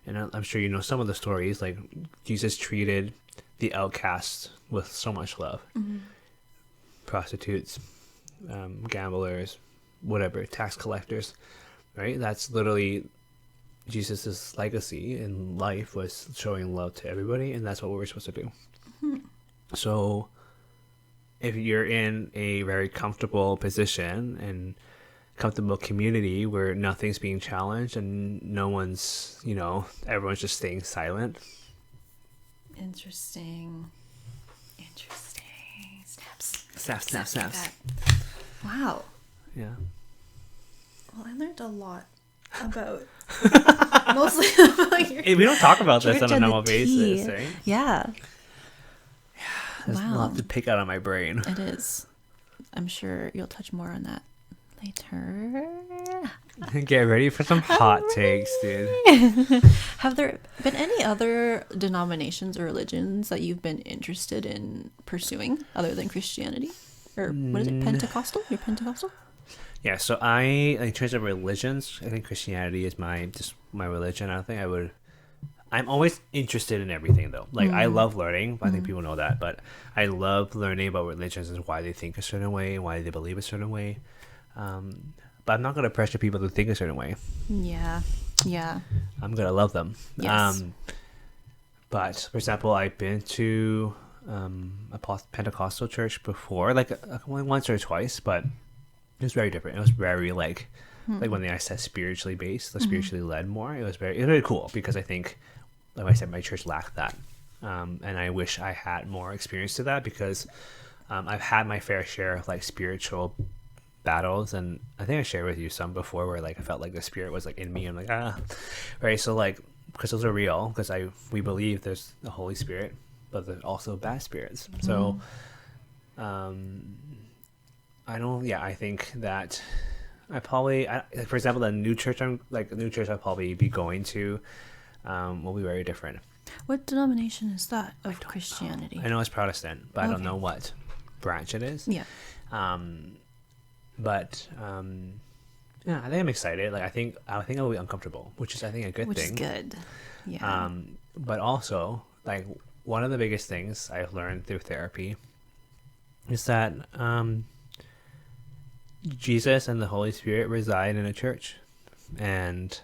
and I'm sure you know some of the stories. Like, Jesus treated the outcasts with so much love. Prostitutes, gamblers, whatever, tax collectors. Right? That's literally Jesus's legacy in life, was showing love to everybody, and that's what we're supposed to do. So if you're in a very comfortable position and comfortable community where nothing's being challenged and no one's, you know, everyone's just staying silent. Interesting. Snaps. Snap. Wow. Yeah. Well, I learned a lot about mostly about your We don't talk about this church on a and the normal tea. basis, right? Yeah. There's a Wow. lot to pick out of my brain. It is. I'm sure you'll touch more on that later. Get ready for some hot takes, dude. Have there been any other denominations or religions that you've been interested in pursuing other than Christianity? Or what is it, Pentecostal? You're Pentecostal? Yeah, so in terms of religions, I think Christianity is my religion. I don't think I'm always interested in everything, though. Like, I love learning. I think people know that. But I love learning about religions and why they think a certain way and why they believe a certain way. But I'm not going to pressure people to think a certain way. Yeah. Yeah. I'm going to love them. Yes. But, for example, I've been to a Pentecostal church before, like only once or twice, but it was very different. It was very, like when I said spiritually based, spiritually led more. It was very cool because I think, like I said, my church lacked that. And I wish I had more experience to that because I've had my fair share of like spiritual battles, and I think I shared with you some before where like I felt like the spirit was like in me. I'm like, right. So like, because those are real, because we believe there's the Holy Spirit, but there's also bad spirits. So, I think that for example, the new church I'll probably be going to, will be very different. What denomination is that of Christianity? I know it's Protestant, but I don't know what branch it is. Yeah. Yeah, I think I'm excited. Like I think I'll be uncomfortable, which is I think a good Which thing. is good. Yeah. But also like one of the biggest things I've learned through therapy is that Jesus and the Holy Spirit reside in a church, and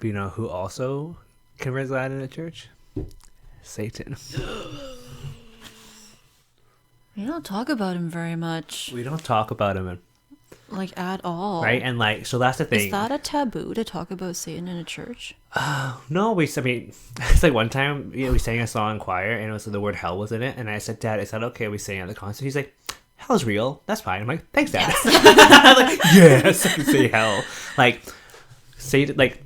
you know who also can reside in a church? Satan. You don't talk about him very much. We don't talk about him, Like, at all. right? And like, so that's the thing. Is that a taboo to talk about Satan in a church? No, it's like one time we sang a song in choir and it was the word hell was in it, and I said, Dad, is that okay? We sang at the concert. He's like, hell's real. That's fine. I'm like, thanks, Dad. I'm like, yes, I can say hell. Like, Satan, like,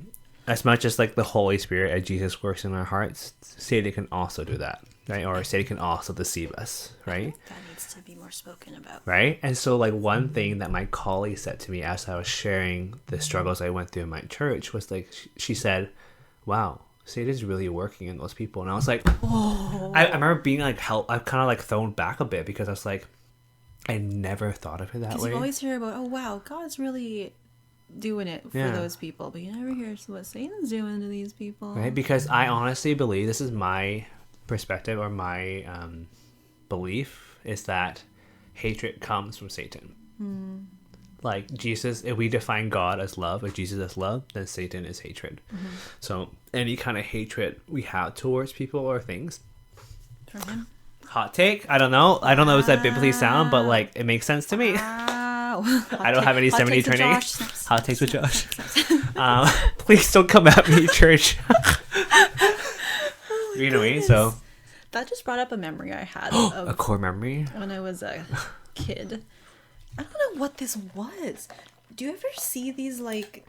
as much as like the Holy Spirit and Jesus works in our hearts, Satan can also do that, right? Or Satan can also deceive us, right? That needs to be more spoken about. Right? And so like one thing that my colleague said to me as I was sharing the struggles I went through in my church was like, she said, wow, Satan's really working in those people. And I was like, oh. I remember being like, I've kind of like thrown back a bit because I was like, I never thought of it that way. You always hear about, oh wow, God's really doing it for those people, but you never hear what Satan's doing to these people. Right? Because I honestly believe, this is my perspective or my belief, is that hatred comes from Satan. Like Jesus, if we define God as love or Jesus as love, then Satan is hatred. So any kind of hatred we have towards people or things. From him? Hot take? I don't know if that biblically sound, but like it makes sense to me. I don't have any 70 training. Hot takes with Josh. Please don't come at me, church. You know me, so that just brought up a memory I had of a core memory when I was a kid. I don't know what this was. Do you ever see these like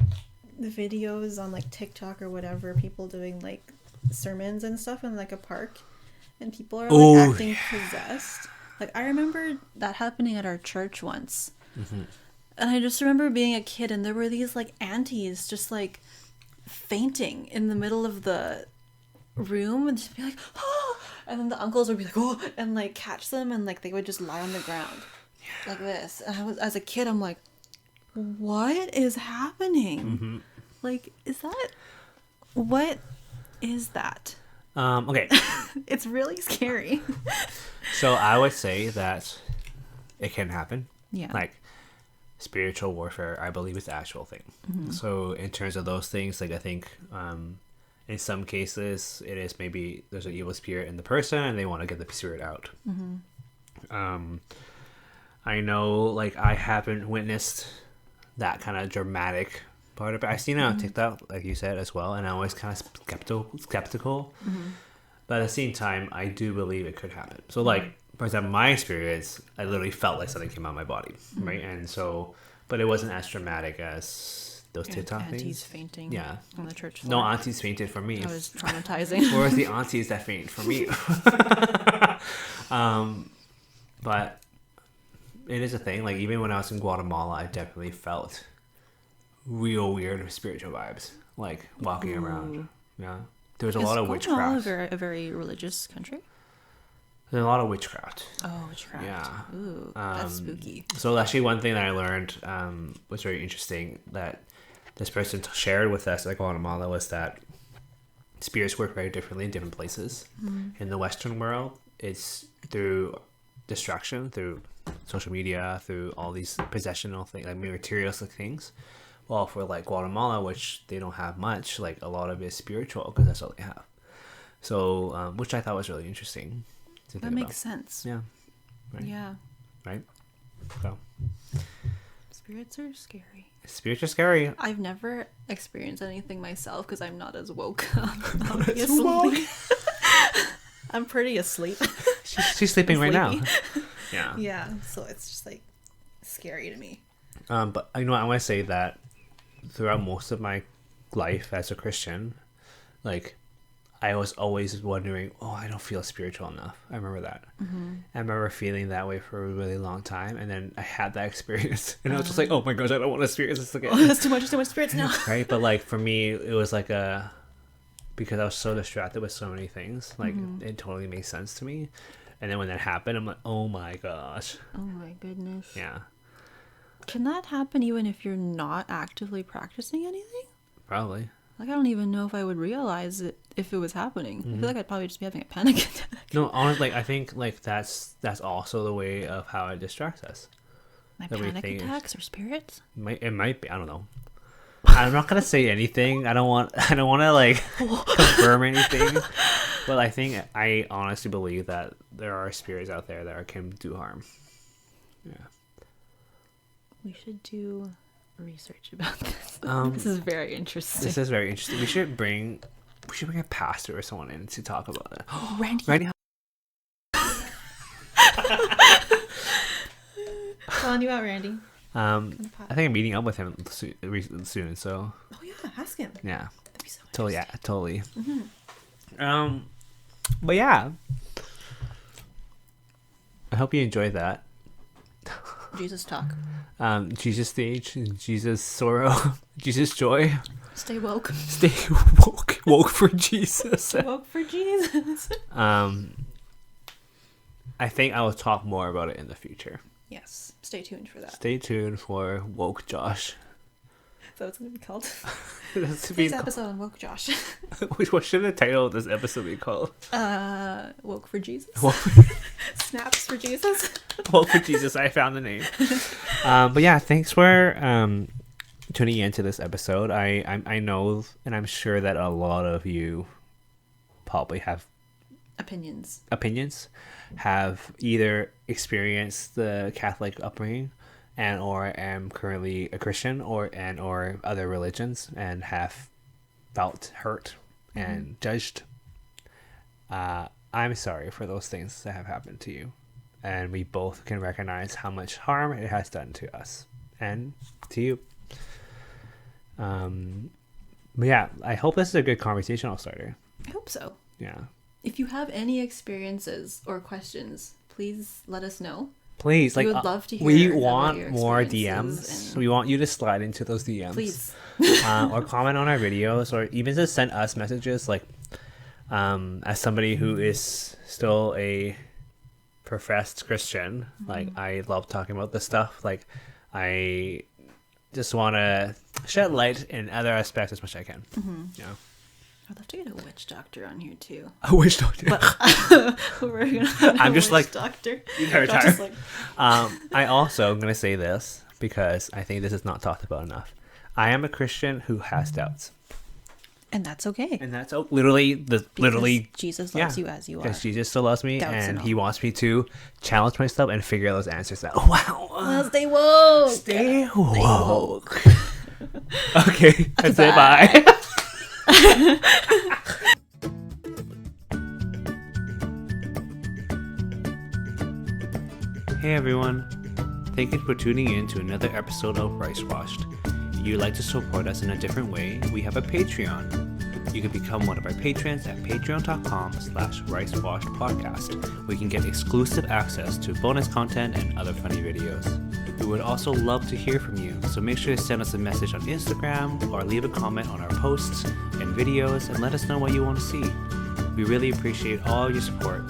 the videos on like TikTok or whatever, people doing like sermons and stuff in like a park, and people are like acting possessed? Like I remember that happening at our church once. And I just remember being a kid and there were these like aunties just like fainting in the middle of the room and just be like, oh, and then the uncles would be like, oh, and like catch them and like they would just lie on the ground like this. And I was, as a kid, I'm like, what is happening? Like, what is that? Okay. It's really scary. So I would say that it can happen. Yeah. Like spiritual warfare, I believe, is the actual thing. So in terms of those things, like I think in some cases it is maybe there's an evil spirit in the person and they want to get the spirit out. I know, like, I haven't witnessed that kind of dramatic part of it. I've seen it on TikTok, like you said, as well, and I'm always kind of skeptical. But at the same time, I do believe it could happen. So, like, for example, my experience, I literally felt like something came out of my body, right? And so, but it wasn't as dramatic as those TikTok Aunties things. fainting. Yeah. On the church No floor. aunties fainted for me. That was traumatizing. Or the aunties that faint for me. But it is a thing. Like, even when I was in Guatemala, I definitely felt real weird spiritual vibes, like walking around. Yeah, there was a lot of Guatemala witchcraft. a very religious country? There's a lot of witchcraft. Oh, witchcraft. Yeah. Ooh, that's spooky. So actually, one thing that I learned was very interesting that this person shared with us at Guatemala was that spirits work very differently in different places. In the Western world, it's through distraction, through social media, through all these possessional things, like materialistic things. Well, for like Guatemala, which they don't have much, like a lot of it is spiritual because that's all they have. So, which I thought was really interesting to think That makes about. sense. Yeah. Right. Yeah. Right. So, Spirits are scary. spirits are scary. I've never experienced anything myself because I'm not as woke. I'm pretty asleep. She's sleeping right now. Yeah. Yeah, so it's just like scary to me. But you know what, I want to say that throughout most of my life as a Christian, like, I was always wondering, oh, I don't feel spiritual enough. I remember that. I remember feeling that way for a really long time, and then I had that experience, and I was just like, oh my gosh, I don't want to experience this again. Oh, that's too much spirits now. Right? But like for me, it was like because I was so distracted with so many things, like it totally makes sense to me. And then when that happened, I'm like, oh my gosh. Oh my goodness. Yeah, Can that happen even if you're not actively practicing anything? probably. Like, I don't even know if I would realize it if it was happening. I feel like I'd probably just be having a panic attack. No, honestly, like, I think like that's also the way of how it distracts us. My That we panic think attacks or spirits? It might be. I don't know. I'm not gonna say anything. I don't want to like confirm anything. But I honestly believe that there are spirits out there that can do harm. Yeah. We should do research about this. Um, This is very interesting. This is very interesting. We should bring a pastor or someone in to talk about it. Randy. Randy. Telling you about Randy. I think I'm meeting up with him soon. So Oh yeah, ask him. yeah, That'd be so totally, yeah, totally. But yeah, I hope you enjoyed that. Jesus talk. Jesus stage, Jesus sorrow, Jesus joy. Stay woke. Stay woke for Jesus. Woke for Jesus. I think I will talk more about it in the future. Yes. Stay tuned for that. Stay tuned for Woke Josh. So it's gonna be called. That's to be Today's episode on Woke Josh. what should the title of this episode be called? Woke for Jesus. Woke Snaps for Jesus. Woke for Jesus. I found the name. But yeah, thanks for tuning into this episode. I know, and I'm sure that a lot of you probably have Opinions. have either experienced the Catholic upbringing and or am currently a Christian or other religions and have felt hurt and judged. I'm sorry for those things that have happened to you, and we both can recognize how much harm it has done to us and to you. But yeah, I hope this is a good conversational starter. I hope so. Yeah. If you have any experiences or questions, please let us know. Please, We like, would love to hear we about want your more experiences DMs. and- We want you to slide into those DMs. Please. Or comment on our videos, or even just send us messages. Like, as somebody who is still a professed Christian, like, I love talking about this stuff. Like, I just want to shed light in other aspects as much as I can. Yeah. I'd love to get a witch doctor on here too. A witch doctor. We're gonna have I'm a just witch like- doctor. You're Josh is like, I also am going to say this because I think this is not talked about enough. I am a Christian who has doubts, and that's okay. and that's literally Because Jesus loves you as you are. because Jesus still loves me, Doubts and and He all. wants me to challenge myself and figure out those answers. That wow, Well, stay woke. stay woke. Okay, that's it. Goodbye. Bye. Hey everyone! Thank you for tuning in to another episode of RiceWashed. If you'd like to support us in a different way, we have a Patreon. You can become one of our patrons at patreon.com/RiceWashedPodcast, where you can get exclusive access to bonus content and other funny videos. We would also love to hear from you, so make sure to send us a message on Instagram or leave a comment on our posts and videos and let us know what you want to see. We really appreciate all your support.